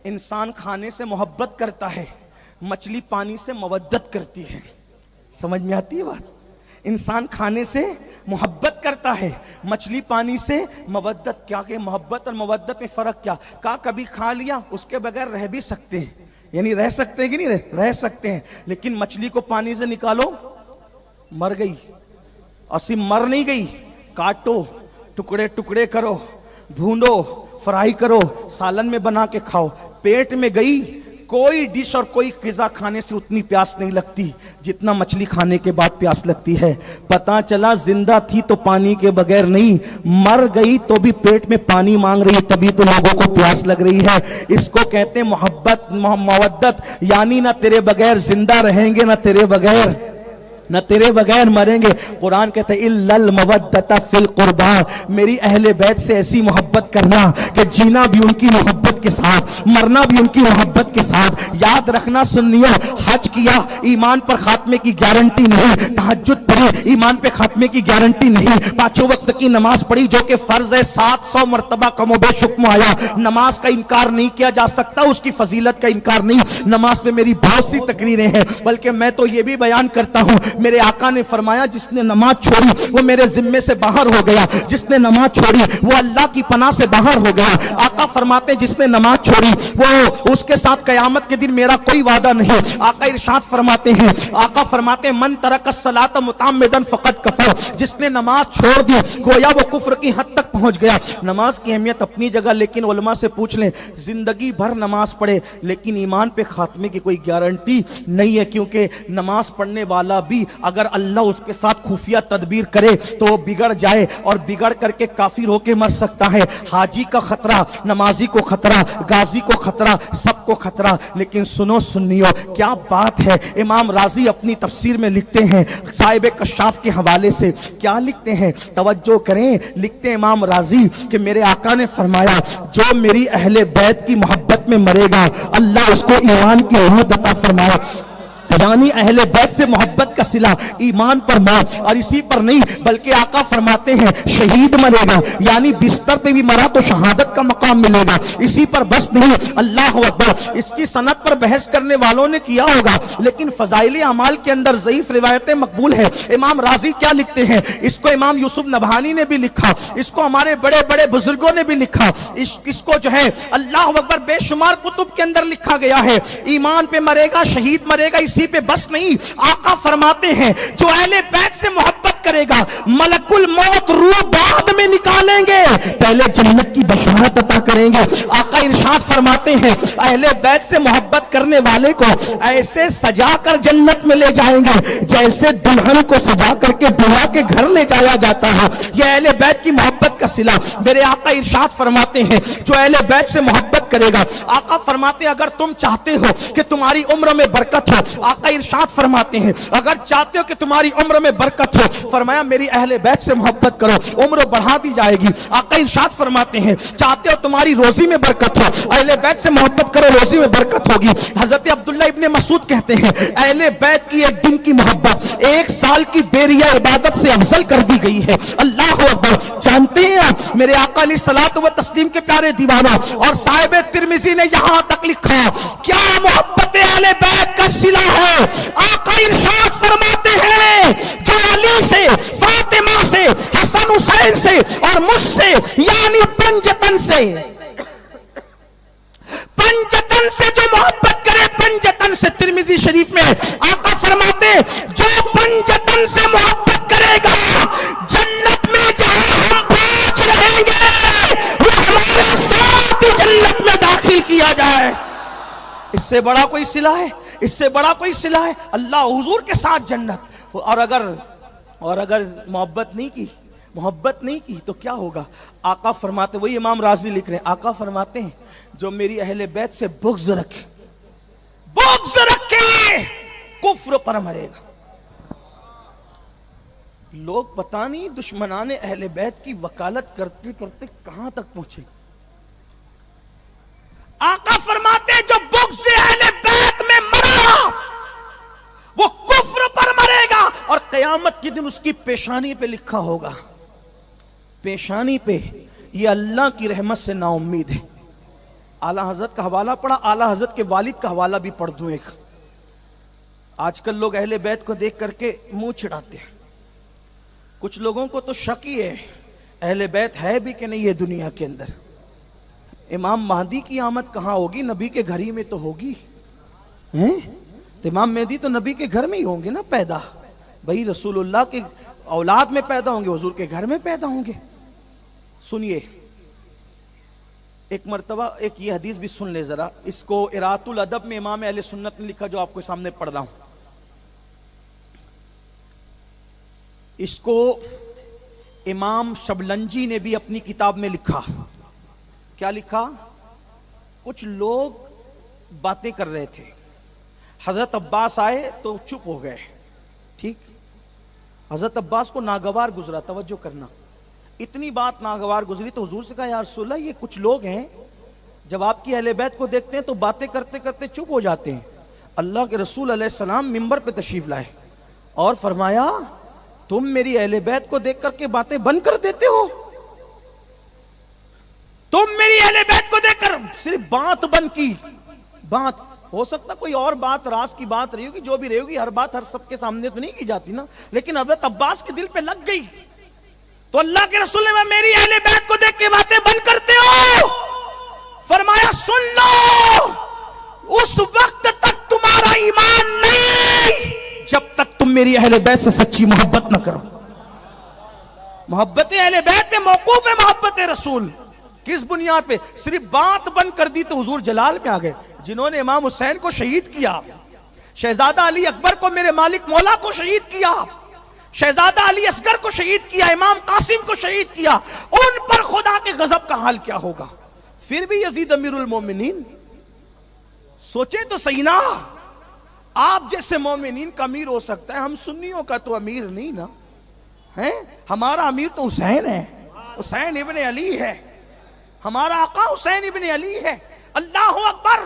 انسان کھانے سے محبت کرتا ہے, مچھلی پانی سے مودت کرتی ہے. سمجھ میں آتی ہے بات؟ انسان کھانے سے محبت کرتا ہے, مچھلی پانی سے مودت. کیا کہ محبت اور مودت میں فرق کیا؟ کہا کبھی کھا لیا اس کے بغیر رہ بھی سکتے ہیں, یعنی رہ سکتے ہیں کہ نہیں رہ سکتے ہیں. لیکن مچھلی کو پانی سے نکالو مر گئی, اور صرف مر نہیں گئی, کاٹو, ٹکڑے ٹکڑے کرو, بھونو, فرائی کرو, سالن میں بنا کے کھاؤ, پیٹ میں گئی. کوئی ڈش اور کوئی غذا کھانے سے اتنی پیاس نہیں لگتی جتنا مچھلی کھانے کے بعد پیاس لگتی ہے. پتہ چلا زندہ تھی تو پانی کے بغیر نہیں, مر گئی تو بھی پیٹ میں پانی مانگ رہی ہے, تبھی تو لوگوں کو پیاس لگ رہی ہے. اس کو کہتے ہیں محبت, مودت. یعنی نہ تیرے بغیر زندہ رہیں گے نہ تیرے بغیر نہ تیرے بغیر مریں گے. قرآن کہتا ہے الا المودۃ فی القربا, میری اہل بیت سے ایسی محبت کرنا کہ جینا بھی ان کی محبت کے ساتھ, مرنا بھی ان کی محبت کے ساتھ. یاد رکھنا سنیو, حج کیا ایمان پر خاتمے کی گارنٹی نہیں, تہجد پڑھی ایمان پہ خاتمے کی گارنٹی نہیں, پانچوں وقت کی نماز پڑھی جو کہ فرض ہے 700 مرتبہ کم و بیش حکم آیا, نماز کا انکار نہیں کیا جا سکتا, اس کی فضیلت کا انکار نہیں. نماز پہ میری بہت سی تقریریں ہیں, بلکہ میں تو یہ بھی بیان کرتا ہوں, میرے آقا نے فرمایا جس نے نماز چھوڑی وہ میرے ذمے سے باہر ہو گیا, جس نے نماز چھوڑی وہ اللہ کی پناہ سے باہر ہو گیا. آقا فرماتے جس نے نماز چھوڑی وہ اس کے ساتھ قیامت کے دن میرا کوئی وعدہ نہیں. آقا ارشاد فرماتے ہیں, آقا فرماتے ہیں من ترک الصلاۃ متعمدا فقد کفر, جس نے نماز چھوڑ دی گویا وہ کفر کی حد تک پہنچ گیا. نماز کی اہمیت اپنی جگہ, لیکن علماء سے پوچھ لیں زندگی بھر نماز پڑھے لیکن ایمان پہ خاتمے کی کوئی گارنٹی نہیں ہے, کیونکہ نماز پڑھنے والا بھی اگر اللہ اس کے ساتھ خفیہ تدبیر کرے تو وہ بگڑ جائے اور بگڑ کر کے کافر ہو کے مر سکتا ہے. حاجی کا خطرہ, نمازی کو خطرہ, غازی کو خطرہ, سب کو خطرہ. لیکن سنو سنیو کیا بات ہے, امام راضی اپنی تفسیر میں لکھتے ہیں صاحب کشاف کے حوالے سے, کیا لکھتے ہیں توجہ کریں, لکھتے ہیں امام راضی کہ میرے آقا نے فرمایا جو میری اہل بیت کی محبت میں مرے گا اللہ اس کو ایمان کی عہد عطا فرمایا. یعنی اہل بیت سے محبت کا صلہ ایمان پر موت, اور اسی پر نہیں بلکہ آقا فرماتے ہیں شہید مرے گا, یعنی بستر پہ بھی مرا تو شہادت کا مقام ملے گا. اسی پر بس نہیں, اللہ اکبر, اس کی سند پر بحث کرنے والوں نے کیا ہوگا لیکن فضائل اعمال کے اندر ضعیف روایتیں مقبول ہیں. امام راضی کیا لکھتے ہیں, اس کو امام یوسف نبہانی نے بھی لکھا, اس کو ہمارے بڑے بڑے بزرگوں نے بھی لکھا, اس کو جو ہے اللہ اکبر بے شمار کتب کے اندر لکھا گیا ہے. ایمان پہ مرے گا, شہید مرے گا, اسی پہ بس نہیں, آقا فرماتے ہیں جو اہل بیت سے محبت کرے گا ملک الموت روح بعد میں نکالیں گے, پہلے جنت کی بشارت عطا کریں گے. آقا ارشاد فرماتے ہیں اہل بیت سے محبت کرنے والے کو ایسے سجا کر جنت میں لے جائیں گے جیسے دلہن کو سجا کر کے دلہا کے گھر لے جایا جاتا ہے. یہ اہل بیت کی محبت کا صلہ. میرے آقا ارشاد فرماتے ہیں جو اہل بیت سے محبت کرے گا, آقا فرماتے ہیں اگر تم چاہتے ہو کہ تمہاری عمر میں برکت ہو, آقا ارشاد فرماتے ہیں اگر چاہتے ہو کہ تمہاری عمر میں برکت ہو, فرمایا میری اہل بیت سے محبت کرو عمر بڑھا دی جائے گی. آقا ارشاد فرماتے ہیں چاہتے ہو تمہاری روزی میں برکت ہو, اہل بیت سے محبت کرو روزی میں برکت ہوگی. حضرت عبداللہ ابن مسعود کہتے ہیں اہل بیت کی ایک دن کی محبت 1 سال کی بیریہ عبادت سے افضل کر دی گئی ہے. اللہ اکبر. جانتے ہیں آپ میرے آقا علیہ الصلوۃ والتسلیم کے پیارے دیوانوں, اور صاحب ترمذی نے یہاں تک لکھا کیا محبت اہل بیت کا صلہ ہے. آقا ارشاد فرماتے ہیں جو علی سے, فاطمہ سے, حسن حسین سے اور مجھ سے یعنی پنجتن سے جو محبت کرے, پنجتن سے, ترمذی شریف میں آقا فرماتے جو پنجتن سے محبت کرے گا جنت میں جہاں ہم 5 رہیں گے وہ ہمارے ساتھ ہی جنت میں داخل کیا جائے. اس سے بڑا کوئی صلہ ہے, اس سے بڑا کوئی صلہ ہے, اللہ حضور کے ساتھ جنت. اور اگر محبت نہیں کی تو کیا ہوگا. آقا فرماتے, وہی امام راضی لکھ رہے ہیں, آقا فرماتے ہیں جو میری اہل بیت سے بغض رکھے کفر پر مرے گا. لوگ پتہ نہیں دشمنان اہل بیت کی وکالت کرتے کرتے کہاں تک پہنچے. آقا فرماتے ہیں جو بغض اہل بیت میں مرا وہ کفر پر مرے گا, اور قیامت کے دن اس کی پیشانی پہ لکھا ہوگا, پیشانی پہ یہ اللہ کی رحمت سے نا امید ہے. اعلیٰ حضرت کا حوالہ پڑھا, اعلیٰ حضرت کے والد کا حوالہ بھی پڑھ دوں ایک. آج کل لوگ اہل بیت کو دیکھ کر کے منہ چھڑاتے ہیں. کچھ لوگوں کو تو شک ہی ہے اہل بیت ہے بھی کہ نہیں یہ دنیا کے اندر. امام مہدی کی آمد کہاں ہوگی, نبی کے گھر ہی میں تو ہوگی. تو امام مہدی تو نبی کے گھر میں ہی ہوں گے نا پیدا, بھائی رسول اللہ کے اولاد میں پیدا ہوں گے, حضور کے گھر میں پیدا ہوں گے. سنیے ایک مرتبہ ایک یہ حدیث بھی سن لے ذرا, اس کو ارات الادب میں امام اہل سنت نے لکھا جو آپ کو سامنے پڑھ رہا ہوں. اس کو امام شبلنجی نے بھی اپنی کتاب میں لکھا. کیا لکھا؟ کچھ لوگ باتیں کر رہے تھے, حضرت عباس آئے تو چپ ہو گئے, ٹھیک, حضرت عباس کو ناگوار گزرا، توجہ کرنا، اتنی بات ناگوار گزری تو حضور سے کہا یا رسول اللہ یہ کچھ لوگ ہیں جب آپ کی اہل بیت کو دیکھتے ہیں تو باتیں کرتے کرتے چپ ہو جاتے ہیں۔ اللہ کے رسول علیہ السلام منبر پہ تشریف لائے اور فرمایا تم میری اہل بیت کو دیکھ کر کے باتیں بند کر دیتے ہو، تم میری اہل بیت کو دیکھ کر صرف بات بند کی۔ بات ہو سکتا کوئی اور بات راز کی بات رہی ہوگی، جو بھی رہی ہوگی، ہر بات ہر سب کے سامنے تو نہیں کی جاتی نا، لیکن حضرت عباس کے دل پہ لگ گئی تو اللہ کے رسول نے میری اہل بیت کو دیکھ کے باتیں بند کرتے ہو، فرمایا سن لو اس وقت تک تمہارا ایمان نہیں جب تک تم میری اہل بیت سے سچی محبت نہ کرو۔ محبت اہل بیت پہ موقوف ہے محبت رسول۔ کس بنیاد پہ؟ صرف بات بند کر دی تو حضور جلال میں آ گئے، جنہوں نے امام حسین کو شہید کیا، شہزادہ علی اکبر کو میرے مالک مولا کو شہید کیا، شہزادہ علی اصغر کو شہید کیا، امام قاسم کو شہید کیا، ان پر خدا کے غضب کا حال کیا ہوگا؟ پھر بھی یزید امیر المومنین، سوچیں تو صحیح نا، آپ جیسے مومنین کا امیر ہو سکتا ہے، ہم سنیوں کا تو امیر نہیں نا ہے، ہمارا امیر تو حسین ہے، حسین ابن علی ہے، ہمارا آقا حسین ابن علی ہے۔ اللہ اکبر،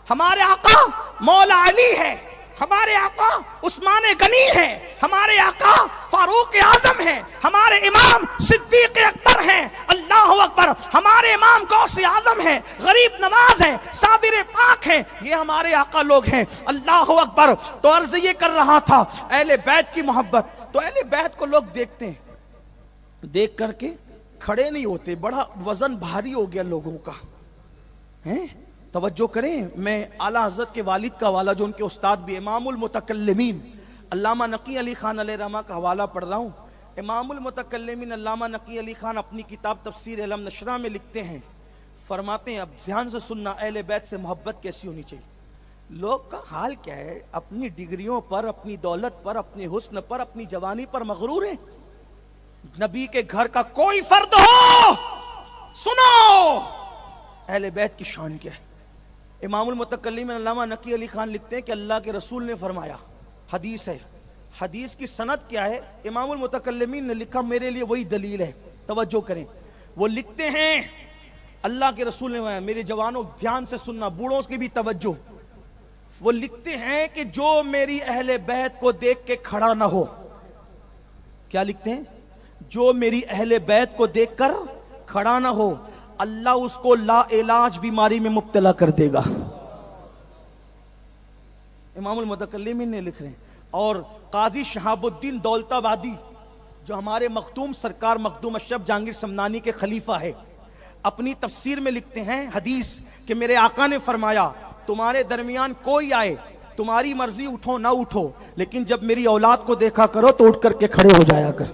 ہمارے آقا مولا علی ہے، ہمارے آقا عثمان غنی ہے، ہمارے آقا فاروق اعظم ہیں، ہمارے امام صدیق اکبر ہیں، اللہ اکبر، ہمارے امام غوث اعظم ہیں، غریب نواز ہیں، صابر پاک ہیں، یہ ہمارے آقا لوگ ہیں، اللہ اکبر۔ تو عرض یہ کر رہا تھا اہل بیت کی محبت، تو اہل بیت کو لوگ دیکھتے ہیں، دیکھ کر کے کھڑے نہیں ہوتے، بڑا وزن بھاری ہو گیا لوگوں کا، ہیں؟ توجہ کریں، میں اعلیٰ حضرت کے والد کا حوالہ جو ان کے استاد بھی امام المتکلمین علامہ نقی علی خان علیہ رحمہ کا حوالہ پڑھ رہا ہوں۔ امام المتکلمین علامہ نقی علی خان اپنی کتاب تفسیر علم نشرہ میں لکھتے ہیں، فرماتے ہیں اب دھیان سے سننا اہل بیت سے محبت کیسی ہونی چاہیے۔ لوگ کا حال کیا ہے؟ اپنی ڈگریوں پر، اپنی دولت پر، اپنے حسن پر، اپنی جوانی پر مغرور ہیں۔ نبی کے گھر کا کوئی فرد ہو، سنو اہل بیت کی شان کیا ہے۔ امام المتکلمین علامہ نقی علی خان لکھتے ہیں کہ اللہ کے رسول نے فرمایا، حدیث ہے، حدیث کی سند کیا ہے؟ امام المتکلمین نے لکھا، میرے لیے وہی دلیل ہے، توجہ کریں، وہ لکھتے ہیں اللہ کے رسول نے، میرے جوانوں دھیان سے سننا، بوڑھوں کی بھی توجہ، وہ لکھتے ہیں کہ جو میری اہل بیت کو دیکھ کے کھڑا نہ ہو، کیا لکھتے ہیں؟ جو میری اہل بیت کو دیکھ کر کھڑا نہ ہو، اللہ اس کو لا علاج بیماری میں مبتلا کر دے گا۔ امام المتکلمین نے لکھ رہے ہیں۔ اور قاضی شہاب الدین دولت آبادی جو ہمارے مخدوم سرکار مخدوم اشرف جہانگیر سمنانی کے خلیفہ ہے، اپنی تفسیر میں لکھتے ہیں حدیث کہ میرے آقا نے فرمایا تمہارے درمیان کوئی آئے، تمہاری مرضی اٹھو نہ اٹھو، لیکن جب میری اولاد کو دیکھا کرو تو اٹھ کر کے کھڑے ہو جایا کر۔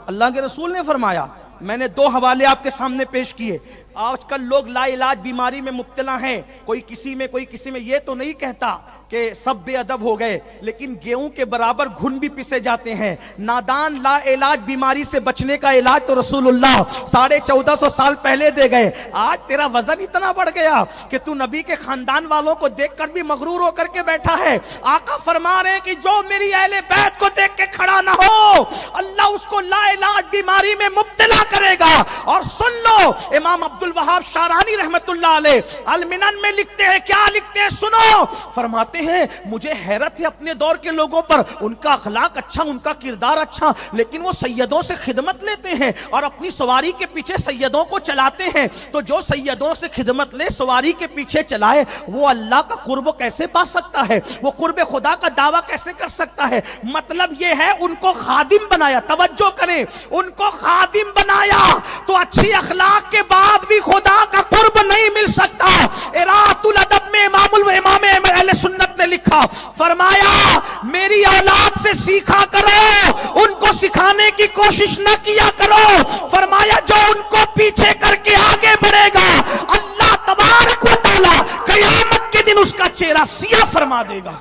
اللہ کے رسول نے فرمایا۔ میں نے دو حوالے آپ کے سامنے پیش کیے۔ آج کل لوگ لا علاج بیماری میں مبتلا ہیں، کوئی کسی میں کوئی کسی میں، یہ تو نہیں کہتا کہ سب بے ادب ہو گئے، لیکن گیہوں کے برابر گھن بھی پسے جاتے ہیں۔ نادان لا علاج بیماری سے بچنے کا علاج تو رسول اللہ 1450 سال پہلے دے گئے۔ آج تیرا وزن اتنا بڑھ گیا کہ تو نبی کے خاندان والوں کو دیکھ کر بھی مغرور ہو کر کے بیٹھا ہے۔ آقا فرما رہے ہیں کہ جو میری اہل بیت کو دیکھ کے کھڑا نہ ہو، اللہ اس کو لا علاج بیماری میں مبتلا کرے گا۔ اور سن لو، امام عبد الوہاب شارانی رحمت اللہ علیہ المنن میں لکھتے ہیں، کیا لکھتے ہیں سنو، فرماتے ہیں مجھے حیرت ہے اپنے دور کے لوگوں پر، ان کا اخلاق اچھا، ان کا کردار اچھا، لیکن وہ سیدوں سے خدمت لیتے ہیں اور اپنی سواری کے پیچھے سیدوں کو چلاتے ہیں۔ تو جو سیدوں سے خدمت لے، سواری کے پیچھے چلائے، وہ اللہ کا قرب کیسے پا سکتا ہے؟ وہ قرب خدا کا دعویٰ کیسے کر سکتا ہے؟ مطلب یہ ہے ان کو خادم بنایا، توجہ کریں، ان کو خادم بنایا تو اچھی اخلاق کے بعد بھی خدا کا قرب نہیں مل سکتا۔ ارات الادب میں امام اہل سنت نے لکھا، فرمایا میری اولاد سے سیکھا کرو، ان کو سکھانے کی کوشش نہ کیا کرو۔ فرمایا جو ان کو پیچھے کر کے آگے بڑھے گا، اللہ تبارک و تعالی قیامت کے دن اس کا چہرہ سیاہ فرما دے گا۔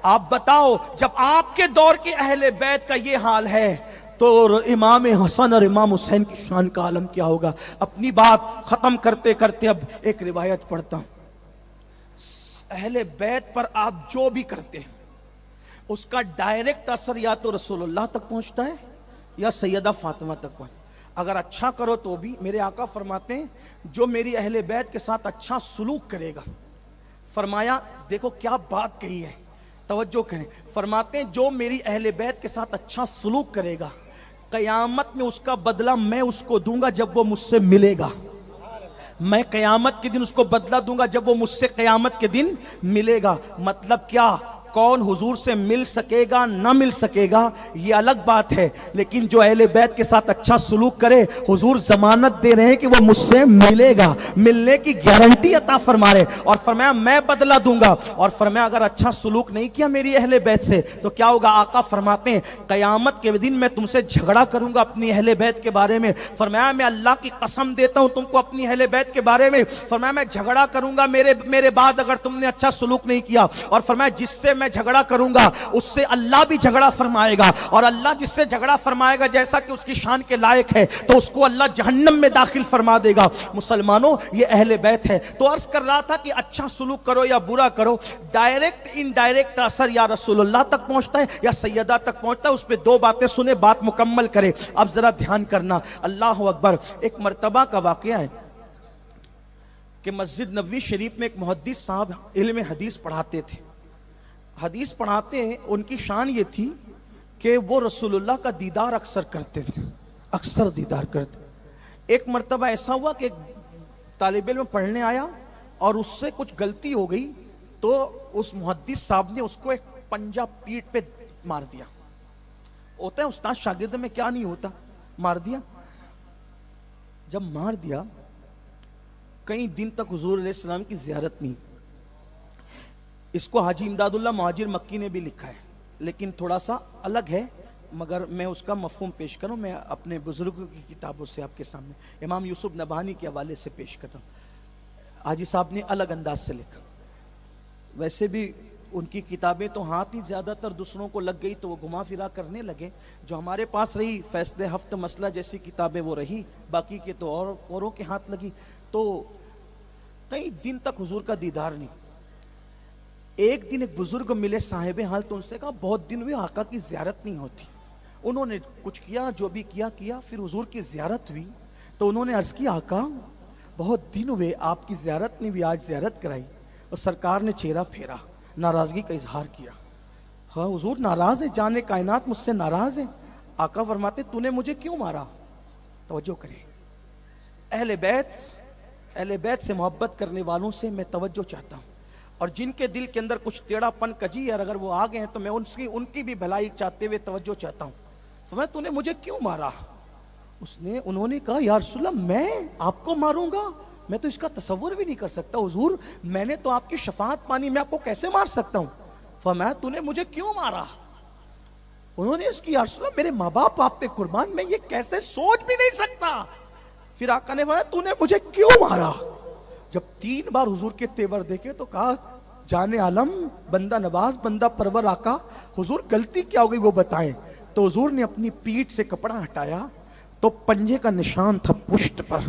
آپ بتاؤ، جب آپ کے دور کے اہل بیت کا یہ حال ہے تو امام حسن اور امام حسین کی شان کا عالم کیا ہوگا؟ اپنی بات ختم کرتے کرتے اب ایک روایت پڑھتا ہوں۔ اہل بیت پر آپ جو بھی کرتے ہیں، اس کا ڈائریکٹ اثر یا تو رسول اللہ تک پہنچتا ہے یا سیدہ فاطمہ تک پہنچتا ہے. اگر اچھا کرو تو بھی میرے آقا فرماتے ہیں جو میری اہل بیت کے ساتھ اچھا سلوک کرے گا, فرمایا دیکھو کیا بات کہی ہے, توجہ کریں, فرماتے ہیں جو میری اہل بیت کے ساتھ اچھا سلوک کرے گا قیامت میں اس کا بدلہ میں اس کو دوں گا جب وہ مجھ سے ملے گا. میں قیامت کے دن اس کو بدلہ دوں گا جب وہ مجھ سے قیامت کے دن ملے گا. مطلب کیا, کون حضور سے مل سکے گا نہ مل سکے گا یہ الگ بات ہے, لیکن جو اہل بیت کے ساتھ اچھا سلوک کرے حضور ضمانت دے رہے ہیں کہ وہ مجھ سے ملے گا, ملنے کی گارنٹی عطا فرما رہے, اور فرمایا میں بدلہ دوں گا. اور فرمایا اگر اچھا سلوک نہیں کیا میری اہل بیت سے تو کیا ہوگا؟ آقا فرماتے ہیں قیامت کے دن میں تم سے جھگڑا کروں گا اپنی اہل بیت کے بارے میں. فرمایا میں اللہ کی قسم دیتا ہوں تم کو اپنی اہل بیت کے بارے میں, فرمایا میں جھگڑا کروں گا میرے بعد اگر تم نے اچھا سلوک نہیں کیا. اور فرمایا جس سے میں جھگڑا کروں گا اس سے اللہ بھی جھگڑا فرمائے گا, اور اللہ جس سے جھگڑا فرمائے گا جیسا کہ اس کی شان کے لائق ہے تو اس کو اللہ جہنم میں داخل فرما دے گا. مسلمانوں یہ اہل بیت ہے. تو عرض کر رہا تھا کہ اچھا سلوک کرو یا برا کرو, ڈائریکٹ انڈائریکٹ اثر یا رسول اللہ تک پہنچتا ہے یا سیدہ تک پہنچتا ہے. اس پہ دو باتیں سنے, بات مکمل کرے. اب ذرا دھیان کرنا, اللہ اکبر. ایک مرتبہ کا واقعہ ہے کہ مسجد نبوی شریف میں ایک محدث صاحب علم حدیث پڑھاتے تھے. حدیث پڑھاتے ہیں, ان کی شان یہ تھی کہ وہ رسول اللہ کا دیدار اکثر کرتے تھے, اکثر دیدار کرتے. ایک مرتبہ ایسا ہوا کہ ایک طالب علم پڑھنے آیا اور اس سے کچھ غلطی ہو گئی تو اس محدث صاحب نے اس کو ایک پنجہ پیٹھ پہ مار دیا. ہوتا ہے استاد شاگرد میں کیا نہیں ہوتا, مار دیا. جب مار دیا کئی دن تک حضور علیہ السلام کی زیارت نہیں. اس کو حاجی امداد اللہ مہاجر مکی نے بھی لکھا ہے, لیکن تھوڑا سا الگ ہے, مگر میں اس کا مفہوم پیش کروں. میں اپنے بزرگوں کی کتابوں سے آپ کے سامنے امام یوسف نبہانی کے حوالے سے پیش کر رہا ہوں. حاجی صاحب نے الگ انداز سے لکھا. ویسے بھی ان کی کتابیں تو ہاتھ ہی زیادہ تر دوسروں کو لگ گئی تو وہ گھما پھرا کرنے لگے. جو ہمارے پاس رہی فیصلے ہفت مسئلہ جیسی کتابیں وہ رہی, باقی کے تو اوروں کے ہاتھ لگی. تو کئی دن تک حضور کا دیدار نہیں. ایک دن ایک بزرگ ملے صاحب حال, تو ان سے کہا بہت دن ہوئے آقا کی زیارت نہیں ہوتی. انہوں نے کچھ کیا, جو بھی کیا. پھر حضور کی زیارت ہوئی تو انہوں نے عرض کی آقا بہت دن ہوئے آپ کی زیارت نہیں ہوئی, آج زیارت کرائی. اور سرکار نے چہرہ پھیرا, ناراضگی کا اظہار کیا. ہاں حضور ناراض ہے, جانے کائنات مجھ سے ناراض ہے. آقا فرماتے تو نے مجھے کیوں مارا؟ توجہ کریں, اہل بیت سے محبت کرنے والوں سے میں توجہ چاہتا ہوں, اور جن کے دل کے اندر کچھ ٹیڑھا پن کجی ہے اگر وہ آ گئے ہیں تو میں ان کی بھی بھلائی چاہتے ہوئے توجہ چاہتا ہوں. فرمایا تو نے مجھے کیوں مارا؟ انہوں نے کہا یا رسول اللہ میں آپ کو ماروں گا؟ میں تو اس کا تصور بھی نہیں کر سکتا. حضور میں نے تو آپ کی شفاعت پانی, میں آپ کو کیسے مار سکتا ہوں؟ فرمایا تو نے مجھے کیوں مارا؟ انہوں نے اس کی یا رسول اللہ میرے ماں باپ آپ پہ قربان, میں یہ کیسے سوچ بھی نہیں سکتا. پھر آقا نے فرمایا تو نے مجھے کیوں مارا؟ جب 3 بار حضور کے تیور دیکھے تو کہا جان عالم بندہ نواز بندہ پرور آقا حضور غلطی کیا ہو گئی وہ بتائیں. تو حضور نے اپنی پیٹھ سے کپڑا ہٹایا تو پنجے کا نشان تھا پشت پر.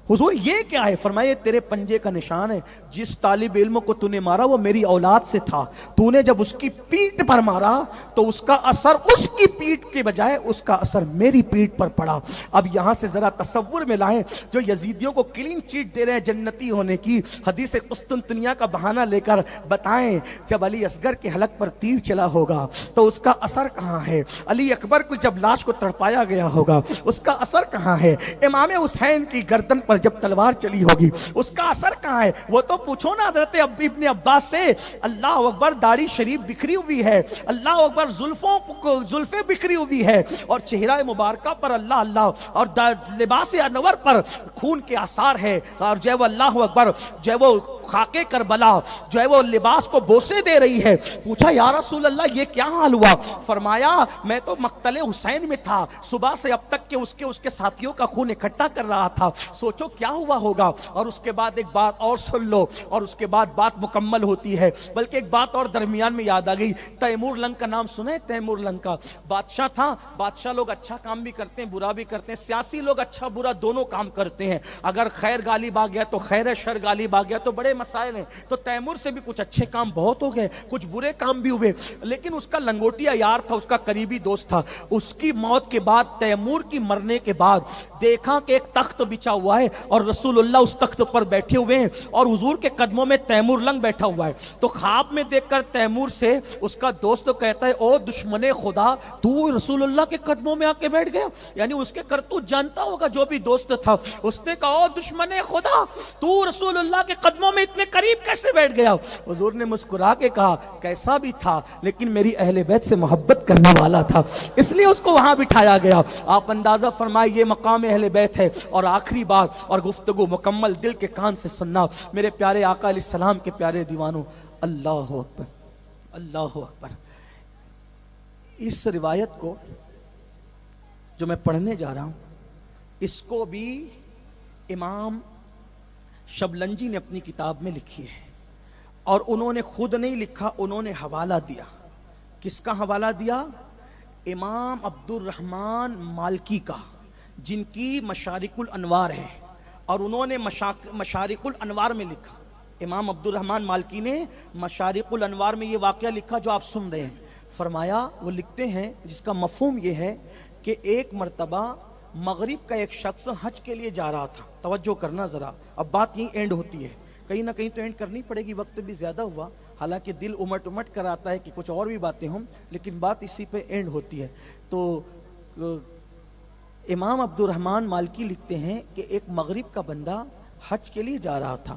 حضور یہ کیا ہے؟ فرمایا تیرے پنجے کا نشان ہے, جس طالب علم کو تو نے مارا وہ میری اولاد سے تھا, تو نے جب اس کی پیٹھ پر مارا تو اس کا اثر اس کی پیٹھ کے بجائے اس کا اثر میری پیٹھ پر پڑا. اب یہاں سے ذرا تصور میں لائیں, جو یزیدیوں کو کلین چیٹ دے رہے ہیں جنتی ہونے کی, حدیث قسطنطنیہ کا بہانہ لے کر بتائیں جب علی اصغر کے حلق پر تیر چلا ہوگا تو اس کا اثر کہاں ہے؟ علی اکبر کو جب لاش کو تڑپایا گیا ہوگا اس کا اثر کہاں ہے؟ امام حسین کی گردن پر جب تلوار چلی ہوگی اس کا اثر کہاں ہے؟ وہ تو پوچھو نا حضرت ابن عباس سے, اللہ اکبر داڑھی شریف بکھری ہوئی ہے, اللہ اکبر زلفیں بکھری ہوئی ہے, اور چہرہ مبارکہ پر اللہ اللہ, اور لباس انور پر خون کے آثار ہے, اور جو ہے وہ اللہ اکبر جو ہے وہ خاکے کربلا جو ہے وہ لباس کو بوسے دے رہی ہے. پوچھا یا رسول اللہ یہ کیا حال ہوا؟ فرمایا میں تو مقتل حسین میں تھا, صبح سے اب تک کہ اس کے ساتھیوں کا خون اکٹھا کر رہا تھا, سوچو کیا ہوا ہوگا. اور اس کے بعد ایک بات اور سن لو, اور اس کے بعد بات مکمل ہوتی ہے. بلکہ ایک بات اور درمیان میں یاد آ گئی. تیمور لنگ کا نام سنا ہے؟ تیمور لنگ کا بادشاہ تھا. بادشاہ لوگ اچھا کام بھی کرتے ہیں برا بھی کرتے ہیں, سیاسی لوگ اچھا برا دونوں کام کرتے ہیں. اگر خیر غالب آ گیا تو خیر ہے, شر غالب آ گیا تو بڑے مسائل ہیں. تو تیمور سے بھی کچھ اچھے کام بہت ہو گئے, کچھ برے کام بھی ہوئے, لیکن اس کا لنگوٹیا یار تھا, اس کا قریبی دوست تھا. اس کی موت کے بعد, تیمور کی مرنے کے بعد دیکھا کہ ایک تخت بچھا ہوا ہے اور رسول اللہ اس تخت پر بیٹھے ہوئے ہیں اور حضور کے قدموں میں تیمور لنگ بیٹھا ہوا ہے. تو خواب میں دیکھ کر تیمور سے اس کا دوست کہتا ہے, او دشمن خدا, تو رسول اللہ کے قدموں میں آ کے بیٹھ گیا. یعنی اس کے کرتوت جانتا ہوگا جو بھی دوست تھا. اس نے کہا, او دشمن خدا, تو رسول اللہ کے قدموں میں اتنے قریب کیسے بیٹھ گیا؟ حضور نے مسکرا کے کہا, کیسا بھی تھا لیکن میری اہل بیت سے محبت کرنے والا تھا, اس لیے اس کو وہاں بٹھایا گیا. آپ اندازہ فرمائے یہ مقام اہل بیت ہے. اور آخری بات, اور گفتگو مکمل دل کے کان سے سننا میرے پیارے آقا علیہ السلام کے پیارے دیوانوں. اللہ اکبر, اللہ اکبر. اس روایت کو جو میں پڑھنے جا رہا ہوں, اس کو بھی امام شبلنجی نے اپنی کتاب میں لکھی ہے, اور انہوں نے خود نہیں لکھا, انہوں نے حوالہ دیا. کس کا حوالہ دیا؟ امام عبد الرحمن مالکی کا, جن کی مشارق الانوار ہے, اور انہوں نے مشارق الانوار میں لکھا. امام عبد الرحمن مالکی نے مشارق الانوار میں یہ واقعہ لکھا جو آپ سن رہے ہیں. فرمایا, وہ لکھتے ہیں جس کا مفہوم یہ ہے کہ ایک مرتبہ مغرب کا ایک شخص حج کے لیے جا رہا تھا. توجہ کرنا ذرا, اب بات یہیں اینڈ ہوتی ہے, کہیں نہ کہیں تو اینڈ کرنی پڑے گی, وقت بھی زیادہ ہوا, حالانکہ دل امٹ کر آتا ہے کہ کچھ اور بھی باتیں ہوں, لیکن بات اسی پہ اینڈ ہوتی ہے. تو امام عبد الرحمن مالکی لکھتے ہیں کہ ایک مغرب کا بندہ حج کے لیے جا رہا تھا.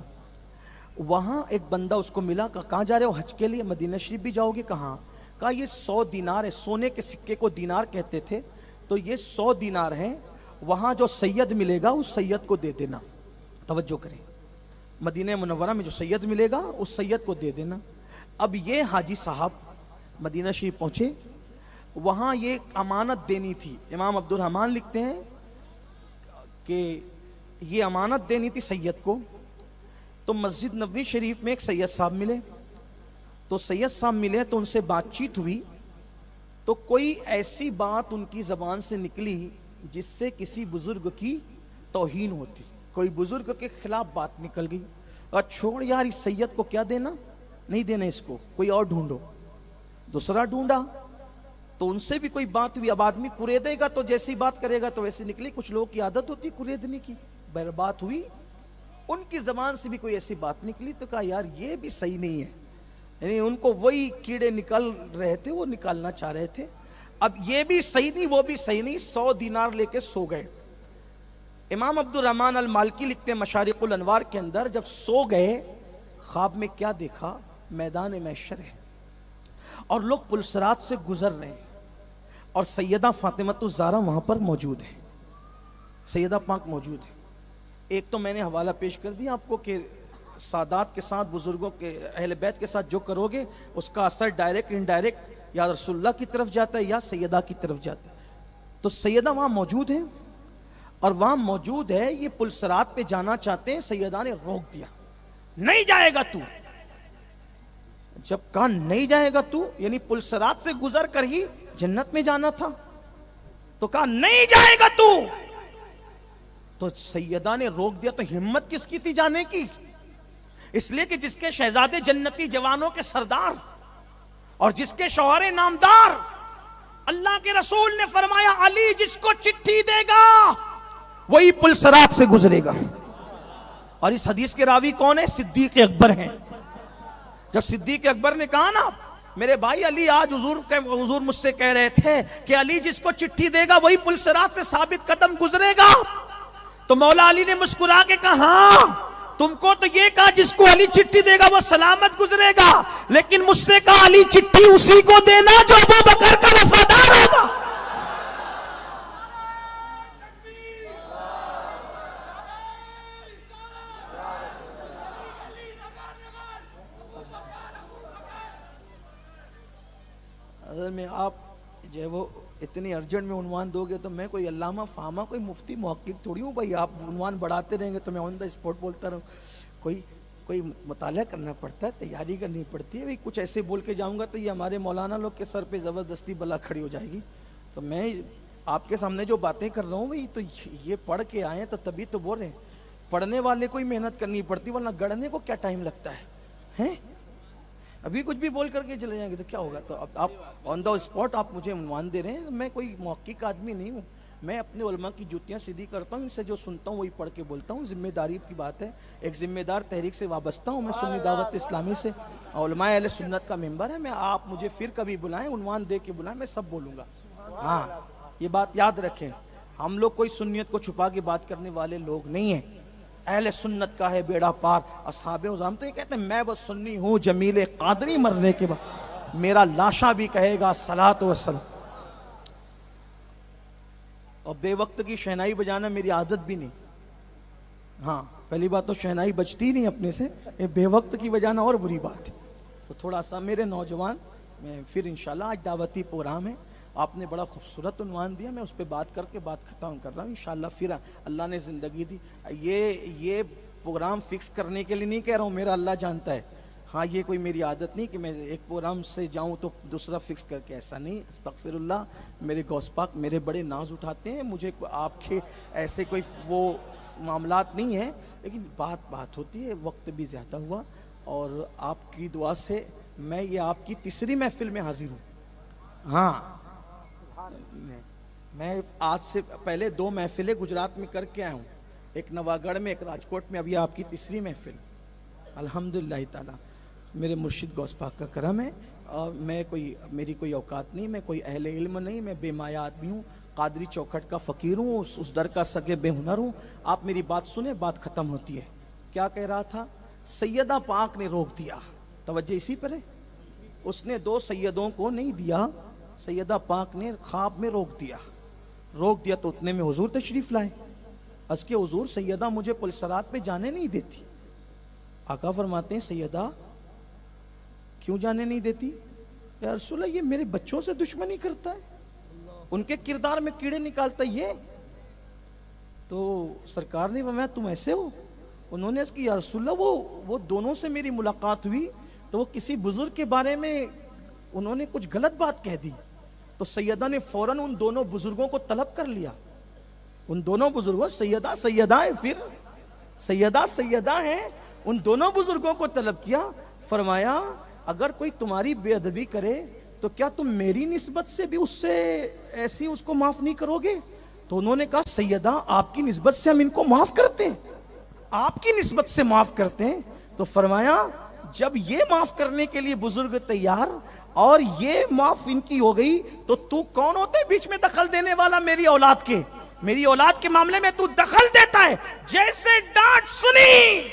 وہاں ایک بندہ اس کو ملا, کہاں جا رہے ہو؟ حج کے لیے. مدینہ شریف بھی جاؤ گے؟ کہاں؟ کہا یہ 100 دینار ہے, سونے کے سکے کو دینار کہتے تھے, تو یہ 100 دینار ہیں, وہاں جو سید ملے گا اس سید کو دے دینا. توجہ کریں, مدینہ منورہ میں جو سید ملے گا اس سید کو دے دینا. اب یہ حاجی صاحب مدینہ شریف پہنچے, وہاں یہ امانت دینی تھی. امام عبد الرحمن لکھتے ہیں کہ یہ امانت دینی تھی سید کو. تو مسجد نبوی شریف میں ایک سید صاحب ملے, تو سید صاحب ملے تو ان سے بات چیت ہوئی, تو کوئی ایسی بات ان کی زبان سے نکلی جس سے کسی بزرگ کی توہین ہوتی, کوئی بزرگ کے خلاف بات نکل گئی. اور چھوڑ یار, اس سید کو کیا دینا, نہیں دینا اس کو, کوئی اور ڈھونڈو. دوسرا ڈھونڈا تو ان سے بھی کوئی بات ہوئی. اب آدمی کوریدے گا تو جیسی بات کرے گا تو ویسی نکلی, کچھ لوگوں کی عادت ہوتی کوریدنے کی. بات ہوئی, ان کی زبان سے بھی کوئی ایسی بات نکلی, تو کہا یار یہ بھی صحیح نہیں ہے. یعنی ان کو وہی کیڑے نکل رہے تھے, وہ نکالنا چاہ رہے تھے. اب یہ بھی صحیح نہیں, وہ بھی صحیح نہیں, 100 دینار لے کے سو گئے. امام عبد الرحمن المالکی لکھتے ہیں مشارق الانوار کے اندر, جب سو گئے خواب میں کیا دیکھا, میدان محشر ہے اور لوگ پلسرات سے گزر رہے ہیں, اور سیدہ فاطمہ الزہرا وہاں پر موجود ہے, سیدہ پاک موجود ہے. ایک تو میں نے حوالہ پیش کر دیا آپ کو کہ سادات کے ساتھ, بزرگوں کے, اہل بیت کے ساتھ جو کرو گے اس کا اثر ڈائریکٹ انڈائریکٹ یا رسول اللہ کی طرف جاتا ہے یا سیدہ کی طرف جاتا ہے. تو سیدہ وہاں موجود ہے, اور وہاں موجود ہے, یہ پلسرات پہ جانا چاہتے ہیں, سیدہ نے روک دیا, نہیں جائے گا تو. جب کہا نہیں جائے گا تو, یعنی پلسرات سے گزر کر ہی جنت میں جانا تھا, تو کہا نہیں جائے گا تو. تو سیدہ نے روک دیا. تو ہمت کس کی تھی جانے کی؟ اس لیے کہ جس کے شہزادے جنتی جوانوں کے سردار اور جس کے شوہر نامدار, اللہ کے رسول نے فرمایا علی جس کو چٹھی دے گا وہی پلسرات سے گزرے گا. اور اس حدیث کے راوی کون ہے؟ صدیق اکبر ہیں. جب صدیق اکبر نے کہا نا میرے بھائی علی, آج حضور مجھ سے کہہ رہے تھے کہ علی جس کو چٹھی دے گا وہی پلسرات سے ثابت قدم گزرے گا, تو مولا علی نے مسکرا کے کہا ہاں تم کو تو یہ کہا جس کو علی چٹھی دے گا وہ سلامت گزرے گا, لیکن مجھ سے کہا علی چٹھی اسی کو دینا جو ابو بکر کا وفادار ہوگا. میں آپ جو ہے وہ اتنی ارجنٹ میں عنوان دو گے تو میں کوئی علامہ فہامہ کوئی مفتی محقق تھوڑی ہوں بھائی. آپ عنوان بڑھاتے رہیں گے تو میں آن دا اسپاٹ بولتا رہوں. کوئی مطالعہ کرنا پڑتا ہے, تیاری کرنی پڑتی ہے. کچھ ایسے بول کے جاؤں گا تو یہ ہمارے مولانا لوگ کے سر پہ زبردستی بلا کھڑی ہو جائے گی. تو میں آپ کے سامنے جو باتیں کر رہا ہوں بھائی, تو یہ پڑھ کے آئے تو تبھی تو بول رہے ہیں. پڑھنے والے کو ہی محنت کرنی پڑتی، ورنہ گڑھنے کو کیا ٹائم لگتا ہے ہیں؟ ابھی کچھ بھی بول کر کے چلے جائیں گے تو کیا ہوگا؟ تو اب آپ آن دا اسپاٹ آپ مجھے عنوان دے رہے ہیں، میں کوئی محقق آدمی نہیں ہوں، میں اپنے علماء کی جوتیاں سیدھی کرتا ہوں، ان سے جو سنتا ہوں وہی پڑھ کے بولتا ہوں، ذمہ داری کی بات ہے، ایک ذمہ دار تحریک سے وابستہ ہوں میں، سنی دعوت اسلامی سے، علماء اہل سنت کا ممبر ہے میں، آپ مجھے پھر کبھی بلائیں، عنوان دے کے بلائیں، میں سب بولوں گا۔ ہاں یہ بات یاد رکھیں، ہم لوگ کوئی سنیت کو چھپا کے بات کرنے والے لوگ نہیں ہیں، اہل سنت کا ہے بیڑا پار۔ اصحاب عظام تو یہ کہتے ہیں میں بس سنی ہوں، جمیل قادری مرنے کے بعد میرا لاشا بھی کہے گا صلاۃ و سلام۔ اور بے وقت کی شہنائی بجانا میری عادت بھی نہیں، ہاں پہلی بات تو شہنائی بجتی نہیں اپنے سے، یہ بے وقت کی بجانا اور بری بات ہے۔ تو تھوڑا سا میرے نوجوان، میں پھر انشاءاللہ آج دعوتی پروگرام ہے، آپ نے بڑا خوبصورت عنوان دیا، میں اس پہ بات کر کے بات ختم کر رہا ہوں انشاءاللہ، پھر اللہ نے زندگی دی۔ یہ پروگرام فکس کرنے کے لیے نہیں کہہ رہا ہوں، میرا اللہ جانتا ہے، ہاں یہ کوئی میری عادت نہیں کہ میں ایک پروگرام سے جاؤں تو دوسرا فکس کر کے، ایسا نہیں، استغفر اللہ، میرے غوث پاک میرے بڑے ناز اٹھاتے ہیں، مجھے آپ کے ایسے کوئی وہ معاملات نہیں ہیں، لیکن بات ہوتی ہے، وقت بھی زیادہ ہوا، اور آپ کی دعا سے میں یہ آپ کی تیسری محفل میں حاضر ہوں۔ ہاں میں آج سے پہلے 2 محفلیں گجرات میں کر کے آیا ہوں، ایک نواگڑھ میں ایک راجکوٹ میں، ابھی آپ کی تیسری محفل، الحمدللہ تعالی میرے مرشد غوث پاک کا کرم ہے، اور میری کوئی اوقات نہیں، میں کوئی اہل علم نہیں، میں بے مایہ آدمی ہوں، قادری چوکھٹ کا فقیر ہوں، اس در کا سگے بے ہنر ہوں۔ آپ میری بات سنیں، بات ختم ہوتی ہے۔ کیا کہہ رہا تھا؟ سیدہ پاک نے روک دیا، توجہ اسی پر ہے، اس نے 2 سیدوں کو نہیں دیا، سیدہ پاک نے خواب میں روک دیا تو اتنے میں حضور تشریف لائے، اس کے حضور سیدہ مجھے پلسرات پہ جانے نہیں دیتی۔ آقا فرماتے ہیں سیدہ کیوں جانے نہیں دیتی؟ یا رسول اللہ یہ میرے بچوں سے دشمنی کرتا ہے، ان کے کردار میں کیڑے نکالتا یہ۔ تو سرکار نے فرمایا تم ایسے ہو؟ انہوں نے اس کی یا رسول اللہ وہ دونوں سے میری ملاقات ہوئی تو وہ کسی بزرگ کے بارے میں انہوں نے کچھ غلط بات کہہ دی، تو سیدہ نے فوراً ان دونوں بزرگوں کو طلب کر لیا، ان دونوں بزرگوں، سیدہ ہے، پھر سیدہ ہیں، ان دونوں بزرگوں کو طلب کیا، فرمایا اگر کوئی تمہاری بے ادبی کرے تو کیا تم میری نسبت سے بھی اس سے ایسی اس کو معاف نہیں کرو گے؟ تو انہوں نے کہا سیدہ آپ کی نسبت سے ہم ان کو معاف کرتے ہیں، آپ کی نسبت سے معاف کرتے ہیں۔ تو فرمایا جب یہ معاف کرنے کے لیے بزرگ تیار اور یہ معاف ان کی ہو گئی تو کون ہوتا ہے بیچ میں دخل دینے والا؟ میری اولاد کے معاملے میں تو دخل دیتا ہے، جیسے ڈانٹ سنی،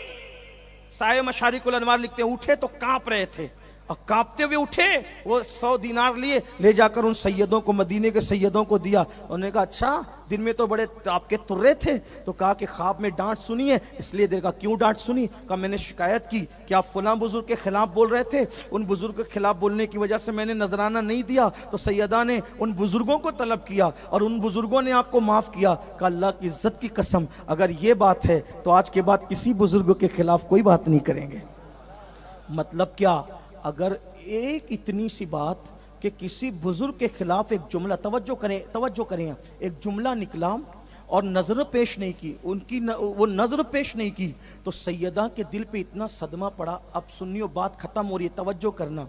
سائے مشارق الانوار لکھتے ہیں اٹھے تو کانپ رہے تھے، اور کانپتے ہوئے اٹھے، وہ 100 دینار لیے، لے جا کر ان سیدوں کو، مدینے کے سیدوں کو دیا۔ انہوں نے کہا اچھا دن میں تو بڑے آپ کے ترے تھے، تو کہا کہ خواب میں ڈانٹ سنی ہے، اس لیے دیکھا کیوں ڈانٹ سنی؟ کہا میں نے شکایت کی کہ آپ فلاں بزرگ کے خلاف بول رہے تھے، ان بزرگ کے خلاف بولنے کی وجہ سے میں نے نذرانہ نہیں دیا، تو سیدہ نے ان بزرگوں کو طلب کیا اور ان بزرگوں نے آپ کو معاف کیا۔ کہا اللہ کی عزت کی قسم اگر یہ بات ہے تو آج کے بعد کسی بزرگ کے خلاف کوئی بات نہیں کریں گے۔ مطلب کیا؟ اگر ایک اتنی سی بات کہ کسی بزرگ کے خلاف ایک جملہ، توجہ کریں، ایک جملہ نکلا اور نظر پیش نہیں کی، وہ نظر پیش نہیں کی، تو سیدہ کے دل پہ اتنا صدمہ پڑا۔ اب سنیو بات ختم ہو رہی ہے، توجہ کرنا۔